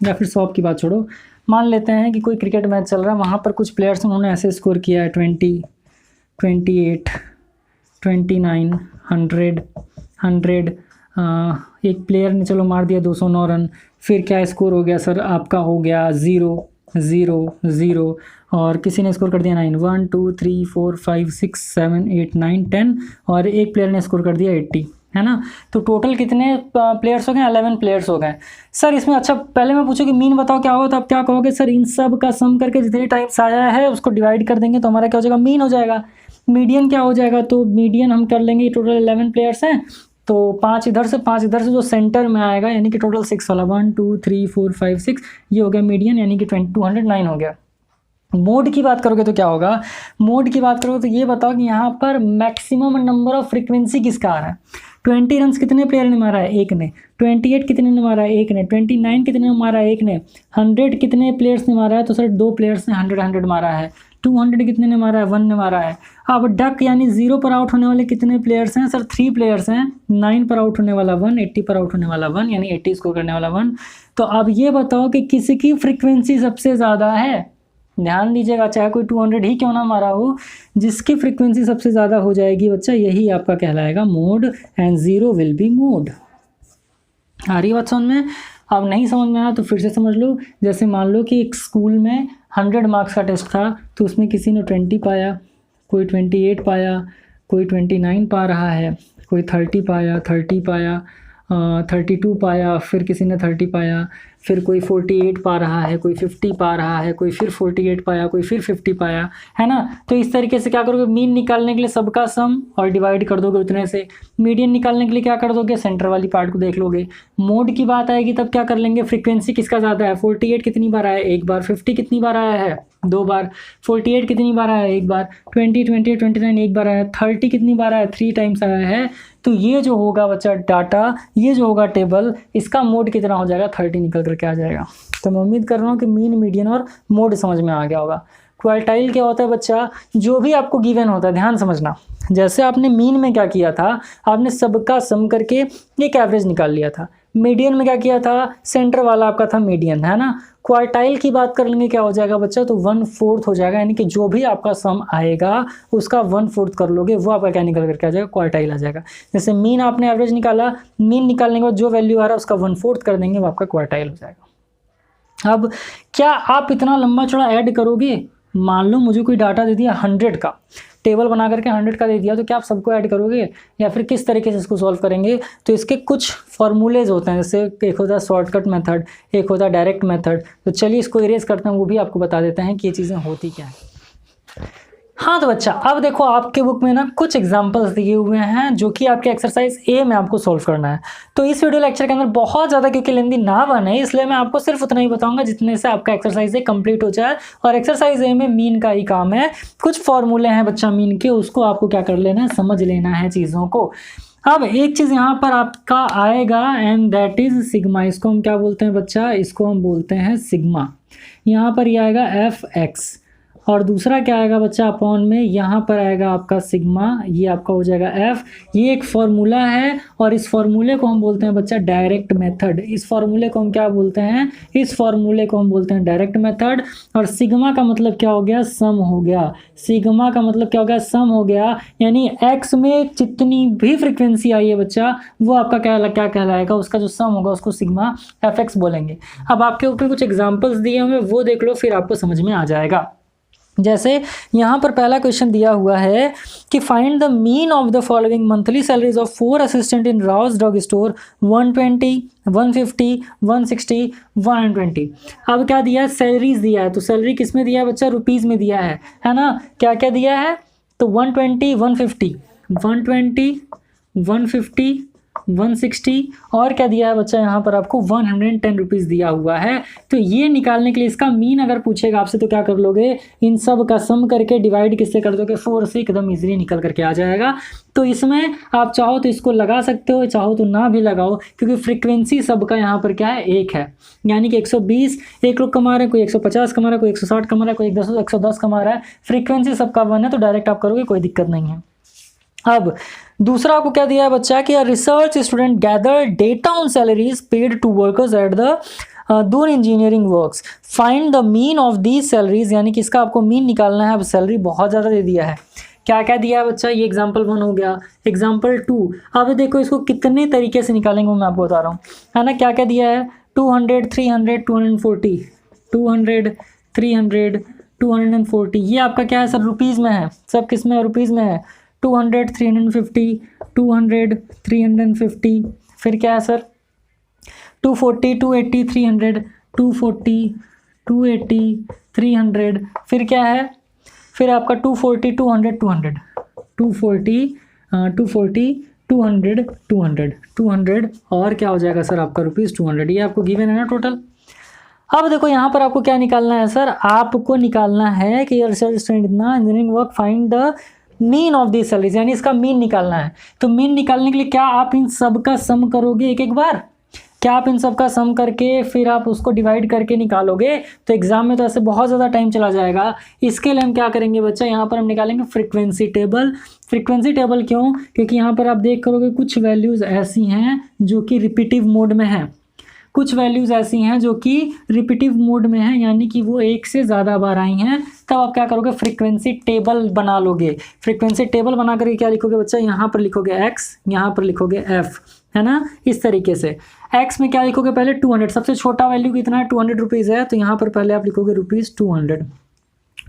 या फिर शॉप की बात छोड़ो, मान लेते हैं कि कोई क्रिकेट मैच चल रहा है, वहाँ पर कुछ प्लेयर्स उन्होंने ऐसे स्कोर किया है 20, 28, 29, 100, एक प्लेयर ने चलो मार दिया 209 रन, फिर क्या स्कोर हो गया सर आपका, हो गया 0 0 0, और किसी ने स्कोर कर दिया 9, 1 2 3 4 5 6 7 8 9 10, और एक प्लेयर ने स्कोर कर दिया 80, है ना। तो टोटल कितने प्लेयर्स हो गए, 11 प्लेयर्स हो गए सर इसमें। अच्छा पहले मैं पूछूं कि मीन बताओ क्या होगा, तो आप क्या कहोगे सर, इन सब का सम करके जितने टाइम्स आया है उसको डिवाइड कर देंगे तो हमारा क्या हो जाएगा, मीन हो जाएगा। मीडियन क्या हो जाएगा, तो मीडियन हम कर लेंगे, टोटल 11 प्लेयर्स हैं, तो 5 इधर से 5 इधर से, जो सेंटर में आएगा यानी कि टोटल 6 वाला, 1 2 3 4 5 6, ये हो गया मीडियन, यानी कि 209 हो गया। मोड की बात करोगे तो क्या होगा, मोड की बात करोगे तो ये बताओ कि यहाँ पर मैक्सिमम नंबर ऑफ फ्रीक्वेंसी किसका आ रहा है। 20 रन कितने प्लेयर ने मारा है, एक ने। 28 कितने ने मारा है, एक ने। 29 कितने ने मारा है, एक ने। 100 कितने प्लेयर्स ने मारा है, तो सर 2 प्लेयर्स ने 100 मारा है। 200 कितने ने मारा है, 1 ने मारा है। अब डक यानी 0 पर आउट होने वाले कितने प्लेयर्स हैं, सर 3 प्लेयर्स हैं। 9 पर आउट होने वाला 1, 80 पर आउट होने वाला 1, यानी 80 स्कोर करने वाला 1। तो अब ये बताओ कि किसकी फ्रीक्वेंसी सबसे ज़्यादा है। ध्यान दीजिएगा, चाहे कोई 200 ही क्यों ना मारा हो, जिसकी फ्रीक्वेंसी सबसे ज़्यादा हो जाएगी बच्चा, यही आपका कहलाएगा mode, and 0 will be mode. आ रही बात समझ में? अब नहीं समझ में आया तो फिर से समझ लो। जैसे मान लो कि एक स्कूल में 100 मार्क्स का टेस्ट था, तो उसमें किसी ने 20 पाया, कोई 28 पाया, कोई 29 पा रहा है, कोई 30 पाया, 30 पाया, 32 पाया, फिर किसी ने 30 पाया, फिर कोई 48 पा रहा है, कोई 50 पा रहा है, कोई फिर 48 पाया, कोई फिर 50 पाया, है ना। तो इस तरीके से क्या करोगे, मीन निकालने के लिए सबका सम और डिवाइड कर दोगे उतने से। मीडियन निकालने के लिए क्या कर दोगे, सेंटर वाली पार्ट को देख लोगे। मोड की बात आएगी तब क्या कर लेंगे, फ्रीक्वेंसी किसका ज़्यादा है। 48 कितनी बार आया है, एक बार। 50 कितनी बार आया है, 2 बार। 48 कितनी बार आया है, एक बार। 20, 28, 29 एक बार आया है। 30 कितनी बार आया है, 3 टाइम्स आया है। तो ये जो होगा बच्चा डाटा, ये जो होगा टेबल, इसका मोड कितना हो जाएगा, 30 निकल करके आ जाएगा। तो मैं उम्मीद कर रहा हूँ कि मीन, मीडियन और मोड समझ में आ गया होगा। क्वार्टाइल क्या होता है बच्चा, जो भी आपको गिवन होता है, ध्यान समझना। जैसे आपने मीन में क्या किया था, आपने सबका सम करके एक एवरेज निकाल लिया था। मीडियन में क्या किया था, सेंटर वाला आपका था मीडियन, है ना। क्वार्टाइल की बात कर लेंगे, क्या हो जाएगा बच्चा, तो 1/4 हो जाएगा, यानी कि जो भी आपका सम आएगा उसका 1/4 कर लोगे, वो आपका क्या निकल करके आ जाएगा, क्वार्टाइल आ जाएगा। जैसे मीन आपने एवरेज निकाला, मीन निकालने के बाद जो वैल्यू आ रहा है उसका 1/4 कर देंगे, वो आपका क्वार्टाइल हो जाएगा। अब क्या आप इतना लंबा चौड़ा ऐड करोगे, मान लो मुझे कोई डाटा दे दिया 100 का, टेबल बना करके 100 का दे दिया, तो क्या आप सबको ऐड करोगे या फिर किस तरीके से इसको सॉल्व करेंगे। तो इसके कुछ फॉर्मूलेज होते हैं, जैसे एक होता है शॉर्टकट मेथड, एक होता है डायरेक्ट मेथड। तो चलिए इसको इरेज करते हैं, वो भी आपको बता देते हैं कि ये चीज़ें होती क्या है। हाँ तो बच्चा, अब देखो आपके बुक में ना कुछ एग्जांपल्स दिए हुए हैं जो कि आपके एक्सरसाइज ए में आपको सॉल्व करना है। तो इस वीडियो लेक्चर के अंदर बहुत ज़्यादा क्योंकि लेंदी ना बने, इसलिए मैं आपको सिर्फ उतना ही बताऊंगा जितने से आपका एक्सरसाइज ए कंप्लीट हो जाए। और एक्सरसाइज ए में मीन का ही काम है, कुछ फॉर्मूले हैं बच्चा मीन के, उसको आपको क्या कर लेना है, समझ लेना है चीज़ों को। अब एक चीज़ यहाँ पर आपका आएगा, एंड दैट इज सिग्मा। इसको हम क्या बोलते हैं बच्चा, इसको हम बोलते हैं सिग्मा। यहाँ पर ये आएगा एफ एक्स, और दूसरा क्या आएगा बच्चा अपॉन में, यहाँ पर आएगा आपका सिग्मा, ये आपका हो जाएगा एफ। ये एक फॉर्मूला है और इस फॉर्मूले को हम बोलते हैं बच्चा डायरेक्ट मेथड। इस फॉर्मूले को हम क्या बोलते हैं, इस फॉर्मूले को हम बोलते हैं डायरेक्ट मेथड। और सिग्मा का मतलब क्या हो गया, सम हो गया। सिग्मा का मतलब क्या हो गया, सम हो गया। यानी एक्स में जितनी भी फ्रीक्वेंसी आई है बच्चा वो आपका क्या कहलाएगा, उसका जो सम होगा उसको सिग्मा एफ एक्स बोलेंगे। अब आपके ऊपर कुछ एग्जाम्पल्स दिए हुए वो देख लो, फिर आपको समझ में आ जाएगा। जैसे यहाँ पर पहला क्वेश्चन दिया हुआ है कि find the mean of the following monthly salaries of 4 assistant in Rouse drug store 120, 150, 160, 120। अब क्या दिया है, सैलरीज दिया है। तो सैलरी किस में दिया है बच्चा, रुपीज़ में दिया है ना। क्या क्या दिया है, तो 120, 150, 120, 150, 160 और क्या दिया है बच्चा, यहाँ पर आपको 110 रुपीज़ दिया हुआ है। तो ये निकालने के लिए इसका मीन अगर पूछेगा आपसे तो क्या कर लोगे, इन सब का सम करके डिवाइड किससे कर दोगे, 4 से, एकदम इजीली निकल करके आ जाएगा। तो इसमें आप चाहो तो इसको लगा सकते हो, चाहो तो ना भी लगाओ, क्योंकि फ्रीक्वेंसी सबका यहाँ पर क्या है, एक है। यानी कि 120 एक लोग कमा रहे हैं, कोई 150 कमा रहा है, कोई 160 कमा रहा है, कोई 110 कमा रहा है। फ्रीक्वेंसी सबका 1 है, तो डायरेक्ट आप करोगे, कोई दिक्कत नहीं है। अब दूसरा आपको क्या दिया है बच्चा कि research student gather data on salaries paid to workers at the Doon engineering works, find the mean of these salaries. यानी कि इसका आपको मीन निकालना है। अब सैलरी बहुत ज़्यादा दे दिया है, क्या क्या दिया है बच्चा, ये एग्जाम्पल 1 हो गया, एग्जाम्पल 2। अब देखो इसको कितने तरीके से निकालेंगे वो मैं आपको बता रहा हूँ, है ना। क्या क्या दिया है, 200, 300, 240, 200, 300, 240। ये आपका क्या है सर, रुपीज़ में है, सब किस में है, रुपीज़ में है। 200, 350, 200, 350, फिर क्या है सर 240, 280, 300, 240, 280, 300, फिर क्या है, फिर आपका 240, 200, 200, 240, 240, 200, 200, 200 और क्या हो जाएगा सर आपका रुपीज़ 200। ये आपको गिवन है ना टोटल। अब देखो यहाँ पर आपको क्या निकालना है सर, आपको निकालना है कि रिसर्च स्टूडेंट इतना engineering work find the mean of the salaries, यानी इसका मीन निकालना है। तो मीन निकालने के लिए क्या आप इन सब का सम करोगे एक एक बार, क्या आप इन सब का सम करके फिर आप उसको डिवाइड करके निकालोगे, तो एग्जाम में तो ऐसे बहुत ज़्यादा टाइम चला जाएगा। इसके लिए हम क्या करेंगे बच्चा, यहाँ पर हम निकालेंगे फ्रीक्वेंसी टेबल। फ्रीक्वेंसी टेबल क्यों, क्योंकि यहाँ पर आप देख करोगे कुछ वैल्यूज़ ऐसी हैं जो कि रिपीटिव मोड में हैं, कुछ वैल्यूज़ ऐसी हैं जो कि रिपीटिव मोड में हैं, यानी कि वो एक से ज़्यादा बार आई हैं। तब आप क्या करोगे, फ्रीक्वेंसी टेबल बना लोगे। फ्रीक्वेंसी टेबल बना करके क्या लिखोगे बच्चा, यहाँ पर लिखोगे x, यहाँ पर लिखोगे f, है ना। इस तरीके से x में क्या लिखोगे, पहले 200, सबसे छोटा वैल्यू कितना है, 200 रुपीज़ है, तो यहाँ पर पहले आप लिखोगे रुपीज़ 200।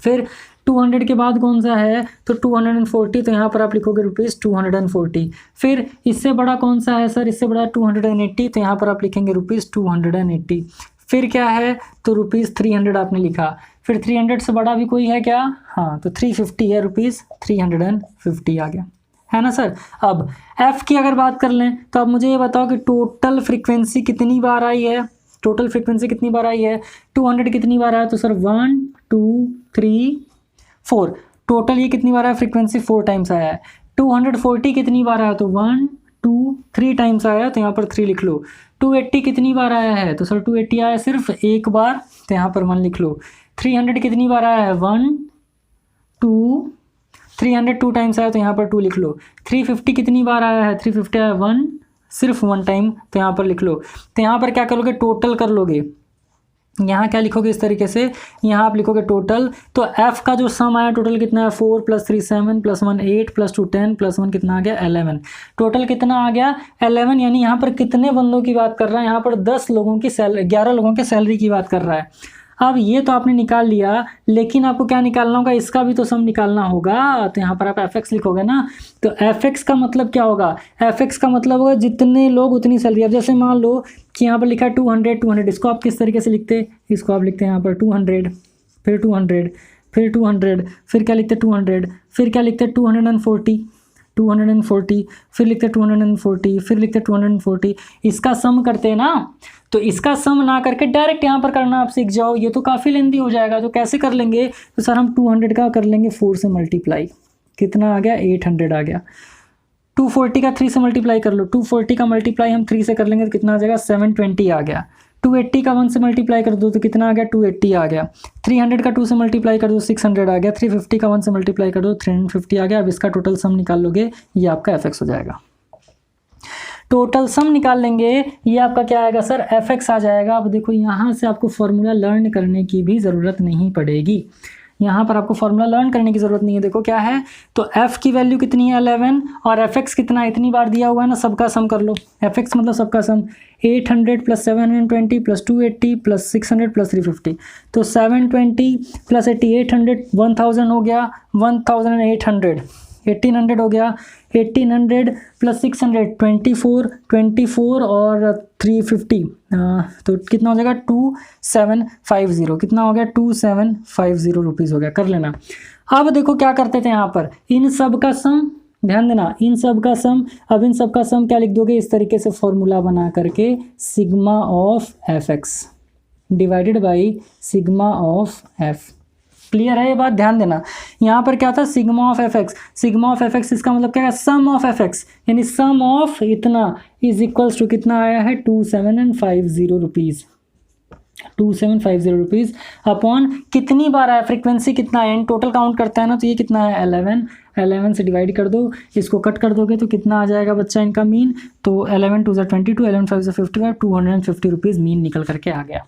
फिर 200 के बाद कौन सा है, तो 240, तो यहाँ पर आप लिखोगे रुपीज़ 240। फिर इससे बड़ा कौन सा है सर, इससे बड़ा 280, तो यहाँ पर आप लिखेंगे रुपीज़ 280। फिर क्या है, तो रुपीज़ 300 आपने लिखा। फिर 300 से बड़ा भी कोई है क्या, हाँ, तो 350 है, रुपीज़ 350 आ गया, है ना सर। अब f की अगर बात कर लें तो अब मुझे ये बताओ कि टोटल फ्रीक्वेंसी कितनी बार आई है, टोटल फ्रीक्वेंसी कितनी बार आई है, 200 कितनी बार आया, तो सर 1 2 3 4, टोटल ये कितनी बार आया फ्रीक्वेंसी, 4 टाइम्स आया है। 240 कितनी बार आया, तो 1 2 3 टाइम्स आया, तो यहाँ पर 3 लिख लो। 280 कितनी बार आया है, तो सर 280 आया सिर्फ एक बार, तो यहाँ पर 1 लिख लो। 300 कितनी बार आया है, 1 2, 300 2 टाइम्स आया, तो यहाँ पर 2 लिख लो। 350 कितनी बार आया है, 350 आया 1, सिर्फ 1 टाइम, तो यहाँ पर लिख लो। तो यहाँ पर क्या करोगे, टोटल कर लोगे। यहाँ क्या लिखोगे, इस तरीके से यहाँ आप लिखोगे टोटल। तो f का जो सम आया टोटल कितना है, 4 + 3 7 + 1 8 + 2 10 + 1 कितना आ गया, 11। टोटल कितना आ गया, 11। यानी यहाँ पर कितने बंदों की बात कर रहा है, यहाँ पर 10 लोगों की 11 लोगों के सैलरी की बात कर रहा है। अब ये तो आपने निकाल लिया, लेकिन आपको क्या निकालना होगा, इसका भी तो सम निकालना होगा। तो यहाँ पर आप fx लिखोगे ना, तो fx का मतलब क्या होगा, fx का मतलब होगा जितने लोग उतनी सैलरी। अब जैसे मान लो कि यहाँ पर लिखा है 200, इसको आप किस तरीके से लिखते, इसको आप लिखते हैं यहाँ पर 200, फिर 200, फिर 200, फिर क्या लिखते 200, फिर क्या लिखते 240, 240, फिर लिखते 240, फिर लिखते 240। इसका सम करते हैं ना, तो इसका सम ना करके डायरेक्ट यहाँ पर करना आप सीख जाओ, ये तो काफ़ी लेंदी हो जाएगा। तो कैसे कर लेंगे, तो सर हम 200 का कर लेंगे 4 से मल्टीप्लाई, कितना आ गया 800 आ गया। 240 का 3 से मल्टीप्लाई कर लो, 240 का मल्टीप्लाई हम 3 से कर लेंगे तो कितना आ जाएगा 720 आ गया। 280 का 1 से मल्टीप्लाई कर दो तो कितना आ गया 280 आ गया। 300 का 2 से मल्टीप्लाई कर दो 600 आ गया। 350 का 1 से मल्टीप्लाई कर दो 350 आ गया। अब इसका टोटल सम निकाल लोगे, ये आपका एफ एक्स हो जाएगा। टोटल सम निकाल लेंगे, ये आपका क्या आएगा सर, एफ एक्स आ जाएगा। अब देखो यहाँ से आपको फॉर्मूला लर्न करने की भी ज़रूरत नहीं पड़ेगी, यहाँ पर आपको फॉर्मूला लर्न करने की ज़रूरत नहीं है। देखो क्या है, तो f की वैल्यू कितनी है 11 और fx कितना है, इतनी बार दिया हुआ है ना, सबका सम कर लो। fx मतलब सबका सम 800 प्लस 720 प्लस 280 प्लस 600 प्लस 350, तो 720 प्लस 80 800 1000 हो गया, 1800 1800 हो गया, 1800 प्लस 600 24 और 350 तो कितना हो जाएगा 2750, कितना हो गया 2750 रुपीज़ हो गया। कर लेना। अब देखो क्या करते थे यहाँ पर, इन सब का सम, ध्यान देना, इन सब का सम। अब इन सब का सम क्या लिख दोगे, इस तरीके से फॉर्मूला बना करके, sigma of F x divided by sigma of F. Clear है ये बात, ध्यान देना। यहाँ पर क्या था, sigma of F X, sigma of F X, इसका मतलब क्या है, सम ऑफ एफ एक्स, यानी सम ऑफ इतना इज इक्वल्स टू कितना आया है 2750 रुपीज़, 2750 रुपीज़ अपॉन कितनी बार आया, फ्रीक्वेंसी कितना है, इन टोटल काउंट करता है ना, तो ये कितना है 11 से डिवाइड कर दो, इसको कट कर दोगे तो कितना आ जाएगा बच्चा इनका मीन, तो 11 2 22, 11 5 55, 250 रुपीज़ मीन निकल करके आ गया,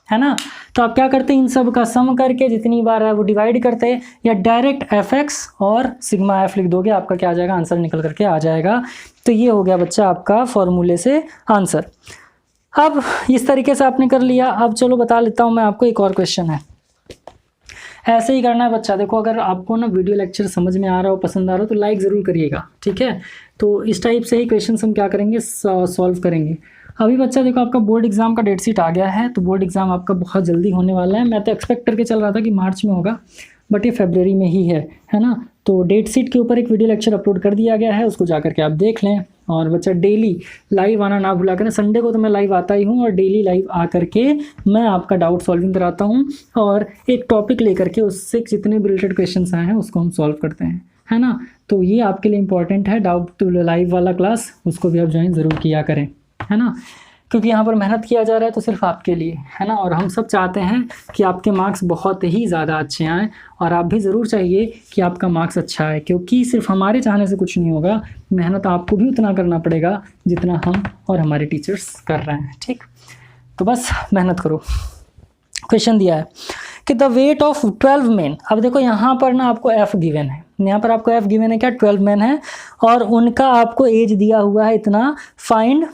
है ना। तो आप क्या करते हैं, इन सब का सम करके जितनी बार है वो डिवाइड करते हैं, या डायरेक्ट एफ एक्स और सिग्मा एफ लिख दोगे, आपका क्या आ जाएगा, आंसर निकल करके आ जाएगा। तो ये हो गया बच्चा आपका फॉर्मूले से आंसर। अब इस तरीके से आपने कर लिया। अब चलो बता लेता हूँ मैं आपको, एक और क्वेश्चन है, ऐसे ही करना है बच्चा। देखो अगर आपको ना वीडियो लेक्चर समझ में आ रहा हो, पसंद आ रहा हो, तो लाइक ज़रूर करिएगा, ठीक है। तो इस टाइप से ही क्वेश्चन हम क्या करेंगे, सॉल्व करेंगे। अभी बच्चा देखो आपका बोर्ड एग्जाम का डेट शीट आ गया है, तो बोर्ड एग्जाम आपका बहुत जल्दी होने वाला है। मैं तो एक्सपेक्ट करके चल रहा था कि मार्च में होगा, बट ये फरवरी में ही है ना। तो डेट शीट के ऊपर एक वीडियो लेक्चर अपलोड कर दिया गया है, उसको जा करके आप देख लें। और बच्चा डेली लाइव आना ना भूला करें, संडे को तो मैं लाइव आता ही हूँ, और डेली लाइव आ करके मैं आपका डाउट सॉल्विंग कराता हूँ, और एक टॉपिक लेकर के उससे जितने भी रिलेटेड क्वेश्चन आए हैं उसको हम सॉल्व करते हैं, है ना। तो ये आपके लिए इंपॉर्टेंट है, डाउट लाइव वाला क्लास, उसको भी आप ज्वाइन ज़रूर किया करें, है ना, क्योंकि यहाँ पर मेहनत किया जा रहा है तो सिर्फ आपके लिए, है ना। और हम सब चाहते हैं कि आपके मार्क्स बहुत ही ज़्यादा अच्छे आएँ, और आप भी ज़रूर चाहिए कि आपका मार्क्स अच्छा आए, क्योंकि सिर्फ हमारे चाहने से कुछ नहीं होगा, मेहनत आपको भी उतना करना पड़ेगा जितना हम और हमारे टीचर्स कर रहे हैं, ठीक। तो बस मेहनत करो। क्वेश्चन दिया है कि द वेट ऑफ 12 मैन। अब देखो यहाँ पर ना आपको एफ गिवन है, यहाँ पर आपको एफ गिवन है क्या, 12 मैन है, और उनका आपको एज दिया हुआ है इतना, find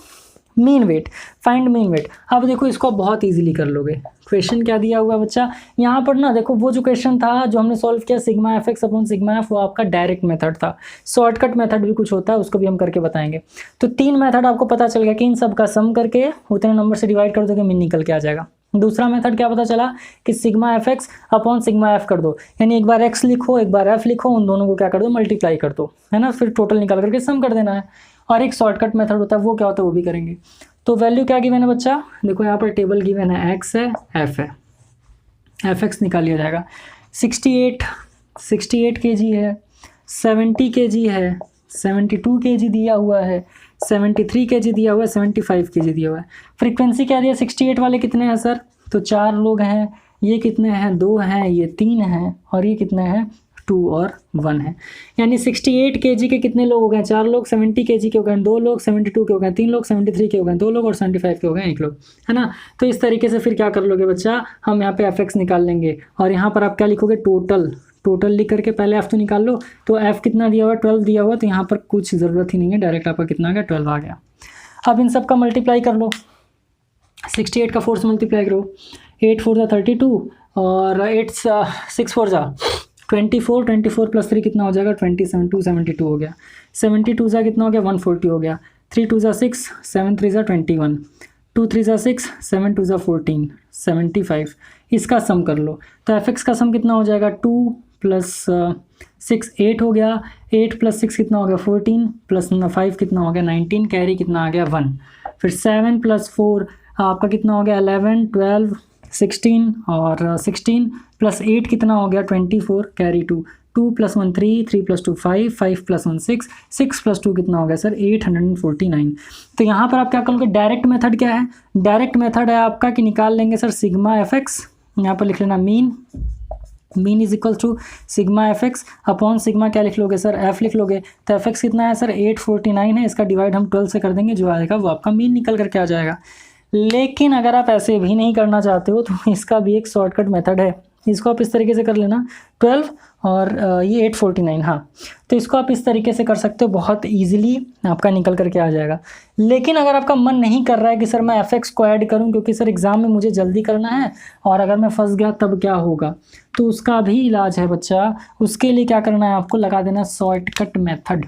mean weight, find mean weight. अब देखो इसको बहुत इजीली कर लोगे। क्वेश्चन क्या दिया हुआ है बच्चा, यहाँ पर ना देखो वो जो क्वेश्चन था जो हमने सॉल्व किया sigma F X upon sigma F, वो आपका डायरेक्ट मेथड था। शॉर्टकट मेथड भी कुछ होता है, उसको भी हम करके बताएंगे। तो 3 मेथड आपको पता चल गया कि इन सब का सम करके उतने नंबर से डिवाइड कर दोगे, मीन निकल के आ जाएगा। दूसरा मेथड क्या पता चला कि sigma F X upon sigma F कर दो, यानी एक बार एक्स लिखो एक बार एफ लिखो, उन दोनों को क्या कर दो, मल्टीप्लाई कर दो, है ना, फिर टोटल निकाल करके सम कर देना है। और एक शॉर्टकट मेथड होता है, वो क्या होता है वो भी करेंगे। तो वैल्यू क्या गिवन है बच्चा, देखो यहाँ पर टेबल गिवन है, एक्स है एफ है, एफ एक्स निकाल लिया जाएगा। 68 kg है, 70 kg है, 72 kg दिया हुआ है, 73 kg दिया हुआ है, 75 kg दिया हुआ है। फ्रीक्वेंसी क्या दिया, 68 वाले कितने हैं सर, तो 4 लोग हैं, ये कितने हैं 2 हैं, ये 3 हैं, और ये कितने हैं 2 और 1 है। यानी 68 kg के कितने लोग हो गए, 4 लोग, 70 kg के हो गए 2 लोग, 72 के हो गए 3 लोग, 73 के हो गए 2 लोग, और 75 के हो गए 1 लोग, है ना। तो इस तरीके से फिर क्या कर लोगे बच्चा, हम यहाँ पे एफ एक्स निकाल लेंगे, और यहाँ पर आप क्या लिखोगे, टोटल लिख करके पहले एफ तो निकाल लो। तो एफ कितना दिया हुआ, 12 दिया हुआ, तो यहाँ पर कुछ ज़रूरत ही नहीं है, डायरेक्ट आपका कितना आ गया 12 आ गया। अब इन सब का मल्टीप्लाई कर लो, 68 का 4 से मल्टीप्लाई करो, 8 4 जा 32, और 8 6 4 जा 24 प्लस 3 कितना हो जाएगा 27, 272 हो गया। 72 जा कितना हो गया 140 हो गया। 3 2 जा 6, 7 3 जा 21, 2 3 जा 6, 7 2 जा 14, 75। इसका सम कर लो, तो एफ एक्स का सम कितना हो जाएगा 2 प्लस 6 8 हो गया, 8 प्लस 6 कितना हो गया 14, प्लस 5 कितना हो गया 19, कैरी कितना आ गया 1। फिर 7 प्लस 4 आपका कितना हो गया 11, 12, 16, और 16 प्लस 8 कितना हो गया 24, कैरी 2, 2 + 1 3, 3 + 2 5, 5 + 1 6, 6 + 2 कितना हो गया सर 849। तो यहाँ पर आप क्या करोगे, डायरेक्ट मेथड क्या है, डायरेक्ट मेथड है आपका कि निकाल लेंगे सर सिग्मा एफ एक्स, यहाँ पर लिख लेना mean is equal to sigma F X upon sigma क्या लिख लोगे सर एफ लिख लोगे। तो एफ एक्स कितना है सर 849 है, इसका डिवाइड हम 12 से कर देंगे, जो आएगा वो आपका मीन निकल करके आ जाएगा। लेकिन अगर आप ऐसे भी नहीं करना चाहते हो तो इसका भी एक शॉर्टकट मेथड है, इसको आप इस तरीके से कर लेना 12 और ये 849, हाँ तो इसको आप इस तरीके से कर सकते हो, बहुत इजीली आपका निकल करके आ जाएगा। लेकिन अगर आपका मन नहीं कर रहा है कि सर मैं एफ एक्स को ऐड करूं क्योंकि सर एग्ज़ाम में मुझे जल्दी करना है और अगर मैं फंस गया तब क्या होगा, तो उसका भी इलाज है बच्चा। उसके लिए क्या करना है, आपको लगा देना शॉर्टकट मेथड।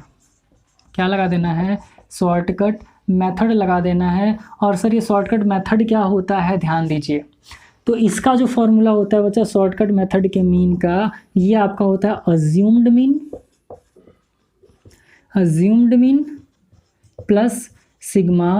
क्या लगा देना है, शॉर्टकट मेथड लगा देना है। और सर ये शॉर्टकट मेथड क्या होता है, ध्यान दीजिए। तो इसका जो फॉर्मूला होता है बच्चा शॉर्टकट मेथड के मीन का, ये आपका होता है assumed mean plus sigma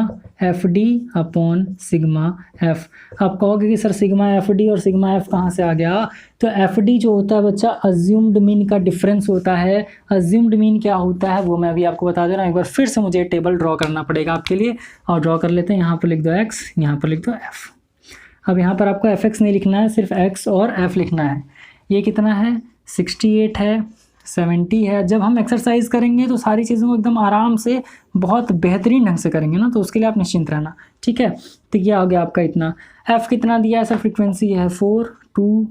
F D upon sigma F. आप कहोगे कि सर सिग्मा एफ डी और सिग्मा एफ कहाँ से आ गया, तो एफ डी जो होता है बच्चा अज्यूम्ड मीन का डिफरेंस होता है। अज्यूम्ड मीन क्या होता है वो मैं अभी आपको बता दे रहा हूँ, एक बार फिर से मुझे टेबल ड्रॉ करना पड़ेगा आपके लिए, और ड्रॉ कर लेते हैं। यहाँ पर लिख दो एक्स, यहाँ पर लिख दो एफ। अब यहाँ पर आपको एफ एक्स नहीं लिखना है, सिर्फ एक्स और एफ लिखना है। ये कितना है 68 है, 70 है। जब हम एक्सरसाइज करेंगे तो सारी चीज़ों को एकदम आराम से बहुत बेहतरीन ढंग से करेंगे ना, तो उसके लिए आप निश्चिंत रहना, ठीक है। तो ये आ गया आपका इतना। एफ कितना दिया है सर, फ्रीक्वेंसी है 4 2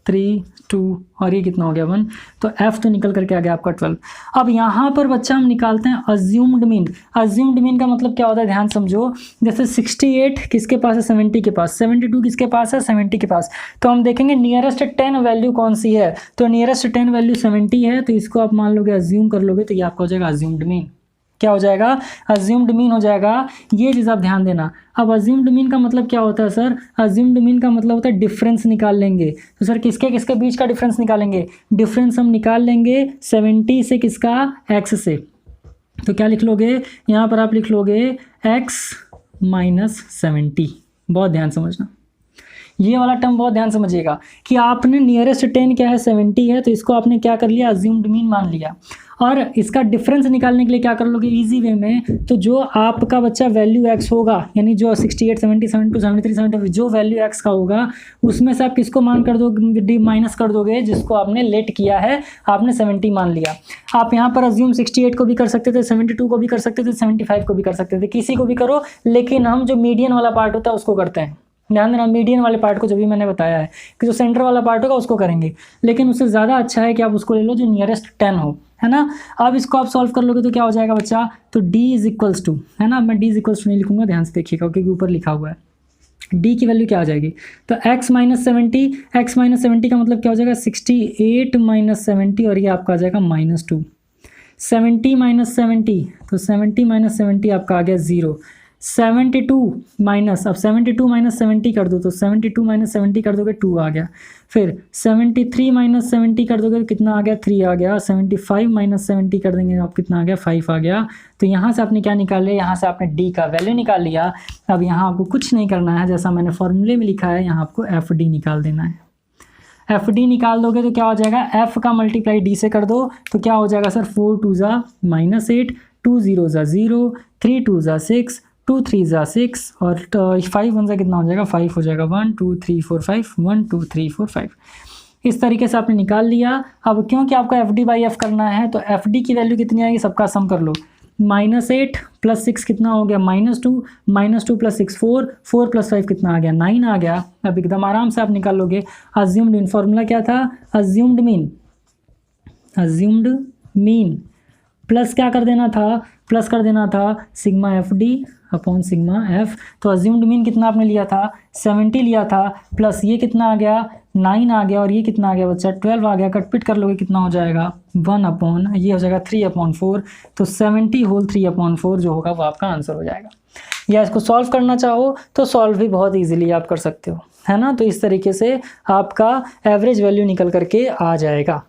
3 2 और ये कितना हो गया 1, तो एफ तो निकल करके आ गया आपका 12। अब यहाँ पर बच्चा हम निकालते हैं अज्यूम्ड मीन। अज्यूम्ड मीन का मतलब क्या होता है, ध्यान समझो। जैसे 68 किसके पास है, 70 के पास, 72 किसके पास है, 70 के पास। तो हम देखेंगे नियरेस्ट 10 वैल्यू कौन सी है, तो नियरेस्ट 10 वैल्यू 70 है, तो इसको आप मान लोगे अज्यूम कर लोगे, तो ये आपका हो जाएगा अज्यूम्ड मीन। क्या हो जाएगा, अज्यूम्ड मीन हो जाएगा। ये चीज़ आप ध्यान देना। अब अज्यूम्ड मीन का मतलब क्या होता है सर, अज्यूम्ड मीन का मतलब होता है डिफरेंस निकाल लेंगे। तो सर किसके किसके बीच का डिफरेंस निकालेंगे, डिफरेंस हम निकाल लेंगे 70 से, किसका, एक्स से। तो क्या लिख लोगे, यहाँ पर आप लिख लोगे एक्स माइनस 70। बहुत ध्यान समझना, ये वाला टर्म बहुत ध्यान समझिएगा कि आपने नियरेस्ट 10 क्या है 70 है, तो इसको आपने क्या कर लिया, अज्यूम्ड मीन मान लिया। और इसका डिफरेंस निकालने के लिए क्या कर लोगे इजी वे में, तो जो आपका बच्चा वैल्यू एक्स होगा, यानी जो 68 70 72 73 75 जो वैल्यू एक्स का होगा, उसमें से आप किसको मान कर दोगे, माइनस कर दोगे जिसको आपने लेट किया है, आपने 70 मान लिया। आप यहाँ पर अज्यूम 68 को भी कर सकते थे, 72 को भी कर सकते थे, 75 को भी कर सकते थे, किसी को भी करो, लेकिन हम जो मीडियन वाला पार्ट होता है उसको करते हैं। ध्यान देना, मीडियन वाले पार्ट को जो भी मैंने बताया है कि जो सेंटर वाला पार्ट होगा उसको करेंगे, लेकिन उससे ज़्यादा अच्छा है कि आप उसको ले लो जो नियरेस्ट 10 हो, है ना। अब इसको आप सॉल्व कर लोगे तो क्या हो जाएगा बच्चा, तो d इज इक्वल्स टू, है ना, मैं d इज इक्वल्स टू नहीं लिखूंगा, ध्यान से देखिएगा क्योंकि ऊपर लिखा हुआ है। d की वैल्यू क्या आ जाएगी, तो x माइनस 70, x माइनस 70 का मतलब क्या हो जाएगा 68 माइनस 70, और ये आपका आ जाएगा -2। 70 माइनस 70, तो 70 माइनस 70 आपका आ गया 0। 72 माइनस, अब 72 माइनस 70 कर दो, तो 72 माइनस 70 कर दोगे 2 आ गया। फिर 73 माइनस 70 कर दोगे तो कितना आ गया 3 आ गया। 75 माइनस 70 कर देंगे आप कितना आ गया 5 आ गया। तो यहाँ से आपने क्या निकाल लिया, यहाँ से आपने d का वैल्यू निकाल लिया। अब यहाँ आपको कुछ नहीं करना है, जैसा मैंने फॉर्मूले में लिखा है, यहाँ आपको एफ डी निकाल देना है। एफ डी निकाल दोगे तो क्या हो जाएगा, एफ का मल्टीप्लाई डी से कर दो तो क्या हो जाएगा सर, 4 2 ज़ा -8, 2 0 ज़ा 0, 3 2 ज़ा 6, 2 3 ज़ा 6 और 5 1 ज़ा कितना हो जाएगा 5 हो जाएगा। 1 2 3 4 5, 1 2 3 4 5। इस तरीके से आपने निकाल लिया। अब क्योंकि आपको एफ डी बाई एफ करना है तो एफ डी की वैल्यू कितनी आएगी, सबका सम कर लो। -8 + 6 कितना हो गया -2, -2 + 6 4, 4 + 5 कितना आ गया 9 आ गया। अब एकदम आराम से आप निकाल लोगे। अज्यूम्ड मीन फॉर्मूला क्या था, अज्यूम्ड मीन प्लस क्या कर देना था, प्लस कर देना था sigma F D upon sigma F. तो अज्यूम्ड मीन कितना आपने लिया था 70 लिया था, प्लस ये कितना आ गया 9 आ गया, और ये कितना आ गया बच्चा 12 आ गया। कटपिट कर लोगे कितना हो जाएगा 1 अपॉन, ये हो जाएगा 3/4। तो 70 होल 3/4 जो होगा वो आपका आंसर हो जाएगा। या इसको सॉल्व करना चाहो तो सॉल्व भी बहुत ईजिली आप कर सकते हो, है ना। तो इस तरीके से आपका एवरेज वैल्यू निकल करके आ जाएगा,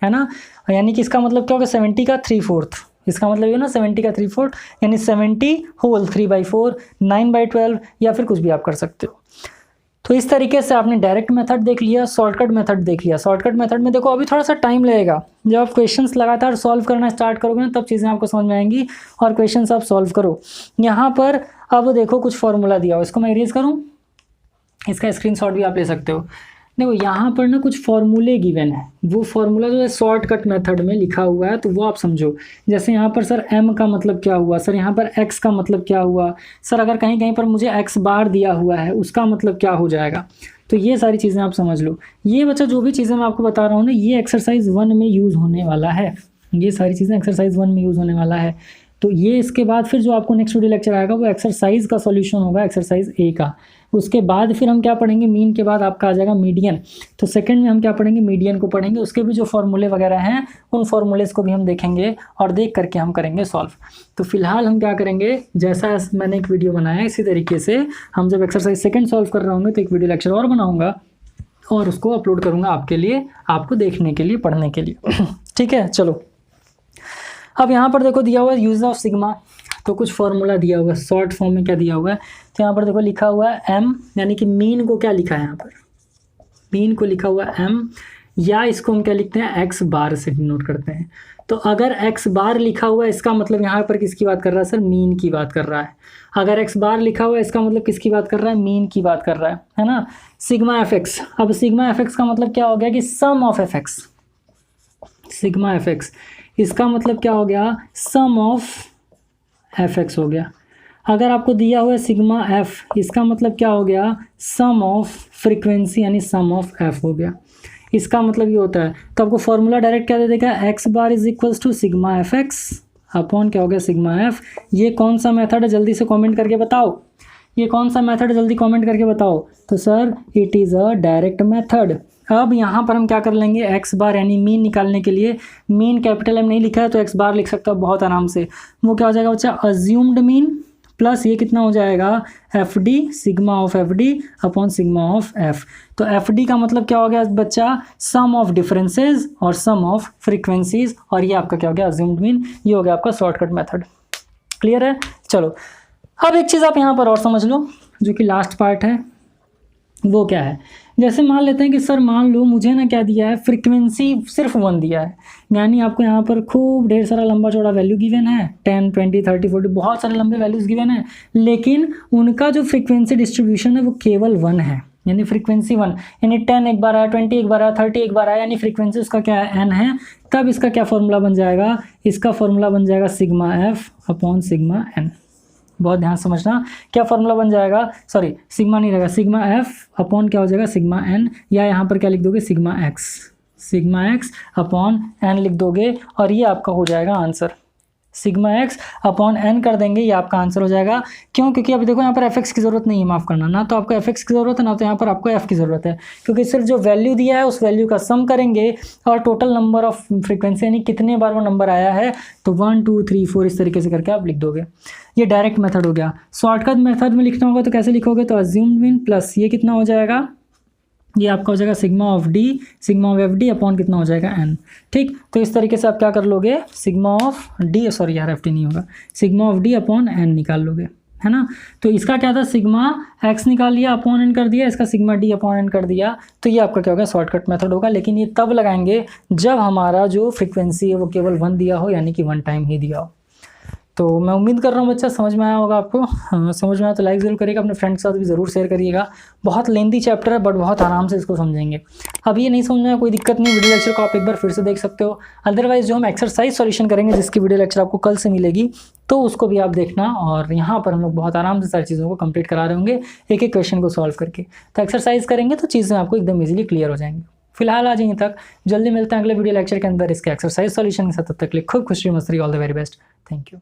है ना। यानी कि इसका मतलब क्या होगा 70 का 3/4, इसका मतलब ये ना 70 का 3/4 यानी 70 होल 3/4, 9/12 या फिर कुछ भी आप कर सकते हो। तो इस तरीके से आपने डायरेक्ट मेथड देख लिया, शॉर्टकट मेथड देख लिया। शॉर्टकट मेथड में देखो अभी थोड़ा सा टाइम लगेगा, जब आप क्वेश्चंस लगातार सॉल्व करना स्टार्ट करोगे ना तब चीज़ें आपको समझ में आएंगी और क्वेश्चंस आप सॉल्व करो। यहाँ पर अब देखो कुछ फॉर्मूला दिया हो, इसको मैं इरेज करूँ, इसका स्क्रीनशॉट भी आप ले सकते हो। देखो यहाँ पर ना कुछ फॉर्मूले गिवन है, वो फॉर्मूला जो है शॉर्टकट मेथड में लिखा हुआ है, तो वो आप समझो। जैसे यहाँ पर सर m का मतलब क्या हुआ, सर यहाँ पर x का मतलब क्या हुआ, सर अगर कहीं कहीं पर मुझे x बार दिया हुआ है उसका मतलब क्या हो जाएगा। तो ये सारी चीज़ें आप समझ लो। ये बच्चा जो भी चीज़ें मैं आपको बता रहा हूँ ना, ये एक्सरसाइज 1 में यूज़ होने वाला है, ये सारी चीज़ें एक्सरसाइज 1 में यूज़ होने वाला है। तो ये इसके बाद फिर जो आपको नेक्स्ट वीडियो लेक्चर आएगा वो एक्सरसाइज का सॉल्यूशन होगा, एक्सरसाइज ए का। उसके बाद फिर हम क्या पढ़ेंगे, मीन के बाद आपका आ जाएगा मीडियन। तो सेकंड में हम क्या पढ़ेंगे, मीडियन को पढ़ेंगे, उसके भी जो फॉर्मूले वगैरह हैं उन फॉर्मूलेस को भी हम देखेंगे और देख करके हम करेंगे सॉल्व। तो फिलहाल हम क्या करेंगे, जैसा मैंने एक वीडियो बनाया इसी तरीके से हम जब एक्सरसाइज सेकंड सॉल्व कर रहे होंगे तो एक वीडियो लेक्चर और बनाऊँगा और उसको अपलोड करूँगा आपके लिए, आपको देखने के लिए, पढ़ने के लिए। ठीक है, चलो अब यहाँ पर देखो दिया हुआ है यूज ऑफ सिग्मा, तो कुछ फॉर्मूला दिया हुआ है, शॉर्ट फॉर्म में क्या दिया हुआ है, तो यहाँ पर देखो लिखा हुआ है m, यानी कि मीन को क्या लिखा है यहाँ पर, मीन को लिखा हुआ है m, या इसको हम क्या लिखते हैं x बार से डिनोट करते हैं। तो अगर x बार लिखा हुआ है इसका मतलब यहाँ पर किसकी बात कर रहा है सर, मीन की बात कर रहा है। अगर x बार लिखा हुआ है इसका मतलब किसकी बात कर रहा है, मीन की बात कर रहा है ना। सिग्मा एफ एक्स, अब सिग्मा एफ एक्स का मतलब क्या हो गया कि sum of F X, sigma F X इसका मतलब क्या हो गया, सम ऑफ एफ एक्स हो गया। अगर आपको दिया हुआ है सिग्मा एफ, इसका मतलब क्या हो गया, सम ऑफ फ्रीक्वेंसी यानी सम ऑफ एफ हो गया। इसका मतलब ये होता है, तो आपको फॉर्मूला डायरेक्ट क्या दे देगा, X bar is equals to sigma F X upon क्या हो गया, सिग्मा एफ। ये कौन सा मेथड है जल्दी से कमेंट करके बताओ, ये कौन सा मेथड है जल्दी कमेंट करके बताओ। तो sir it is a direct method. अब यहाँ पर हम क्या कर लेंगे, एक्स बार यानी मीन निकालने के लिए, मीन कैपिटल एम नहीं लिखा है तो एक्स बार लिख सकता हो बहुत आराम से। वो क्या हो जाएगा बच्चा, अज्यूम्ड मीन प्लस ये कितना हो जाएगा, F D, sigma of F D upon sigma of F. तो एफ डी का मतलब क्या हो गया बच्चा, सम ऑफ डिफरेंसेस और सम ऑफ फ्रीक्वेंसीज, और ये आपका क्या हो गया, अज्यूम्ड मीन। ये हो गया आपका शॉर्टकट मेथड। क्लियर है, चलो अब एक चीज़ आप यहाँ पर और समझ लो, जो कि लास्ट पार्ट है, वो क्या है। जैसे मान लेते हैं कि सर मान लो मुझे ना क्या दिया है, फ्रीक्वेंसी सिर्फ 1 दिया है, यानी आपको यहाँ पर खूब ढेर सारा लंबा चौड़ा वैल्यू गिवन है, 10, 20, 30, 40 बहुत सारे लंबे वैल्यूज़ गिवन है, लेकिन उनका जो फ्रीक्वेंसी डिस्ट्रीब्यूशन है वो केवल 1 है, यानी फ्रीक्वेंसी 1, यानी 10 एक बार आया, 20 एक बार आया, 30 एक बार आया, यानी फ्रीक्वेंसी उसका क्या है, n है। तब इसका क्या फॉर्मूला बन जाएगा, इसका फॉर्मूला बन जाएगा sigma F upon sigma N. बहुत ध्यान समझना, क्या फॉर्मूला बन जाएगा, सॉरी सिग्मा नहीं रहेगा, सिग्मा एफ अपॉन क्या हो जाएगा, सिग्मा एन, या यहाँ पर क्या लिख दोगे, सिग्मा एक्स अपॉन एन लिख दोगे, और ये आपका हो जाएगा answer. Sigma X upon N कर देंगे, ये आपका आंसर हो जाएगा। क्यों, क्योंकि अभी देखो यहाँ पर एफ एक्स की ज़रूरत नहीं है, माफ़ करना, ना तो आपको एफ एक्स की ज़रूरत है ना तो यहाँ पर आपको एफ की ज़रूरत है, क्योंकि सिर्फ जो वैल्यू दिया है उस वैल्यू का सम करेंगे और टोटल नंबर ऑफ फ्रीक्वेंसी यानी कितने बार वो नंबर आया है, तो 1 2 3 4 इस तरीके से करके आप लिख दोगे। ये डायरेक्ट मेथड हो गया। शॉर्टकट मेथड में लिखना होगा तो कैसे लिखोगे, तो अज्यूम्ड मीन प्लस ये कितना हो जाएगा, ये आपका हो जाएगा sigma of D, sigma of F D upon कितना हो जाएगा एन। ठीक, तो इस तरीके से आप क्या कर लोगे, सिग्मा ऑफ डी, सॉरी यार एफ डी नहीं होगा, sigma of D upon N निकाल लोगे, है ना। तो इसका क्या था, सिग्मा एक्स निकाल लिया, अपॉन एन कर दिया, इसका सिग्मा डी अपॉन एन कर दिया। तो ये आपका क्या होगा, शॉर्टकट मेथड होगा। लेकिन ये तब लगाएंगे जब हमारा जो फ्रीक्वेंसी है वो केवल 1 दिया हो, यानी कि 1 टाइम ही दिया हो। तो मैं उम्मीद कर रहा हूँ बच्चा समझ में आया होगा आपको। समझ में आया तो लाइक ज़रूर करिएगा, अपने फ्रेंड्स के साथ भी ज़रूर शेयर करिएगा। बहुत लेंथी चैप्टर है बट बहुत आराम से इसको समझेंगे। अब ये नहीं समझ में आया कोई दिक्कत नहीं, वीडियो लेक्चर को आप एक बार फिर से देख सकते हो। अदरवाइज जो हम एक्सरसाइज सॉल्यूशन करेंगे जिसकी वीडियो लेक्चर आपको कल से मिलेगी, तो उसको भी आप देखना। और यहाँ पर हम लोग बहुत आराम से सारी चीज़ों को कंप्लीट करा रहे होंगे, एक एक क्वेश्चन को सॉल्व करके। तो एक्सरसाइज करेंगे तो चीज़ें आपको एकदम ईजिली क्लियर हो जाएंगी। फिलहाल आज यहीं तक, जल्दी मिलते हैं अगले वीडियो लेक्चर के अंदर इसके एक्सरसाइज सॉल्यूशन के साथ। तब तक के लिए खूब खुशी मस्ती, all the very best, thank you.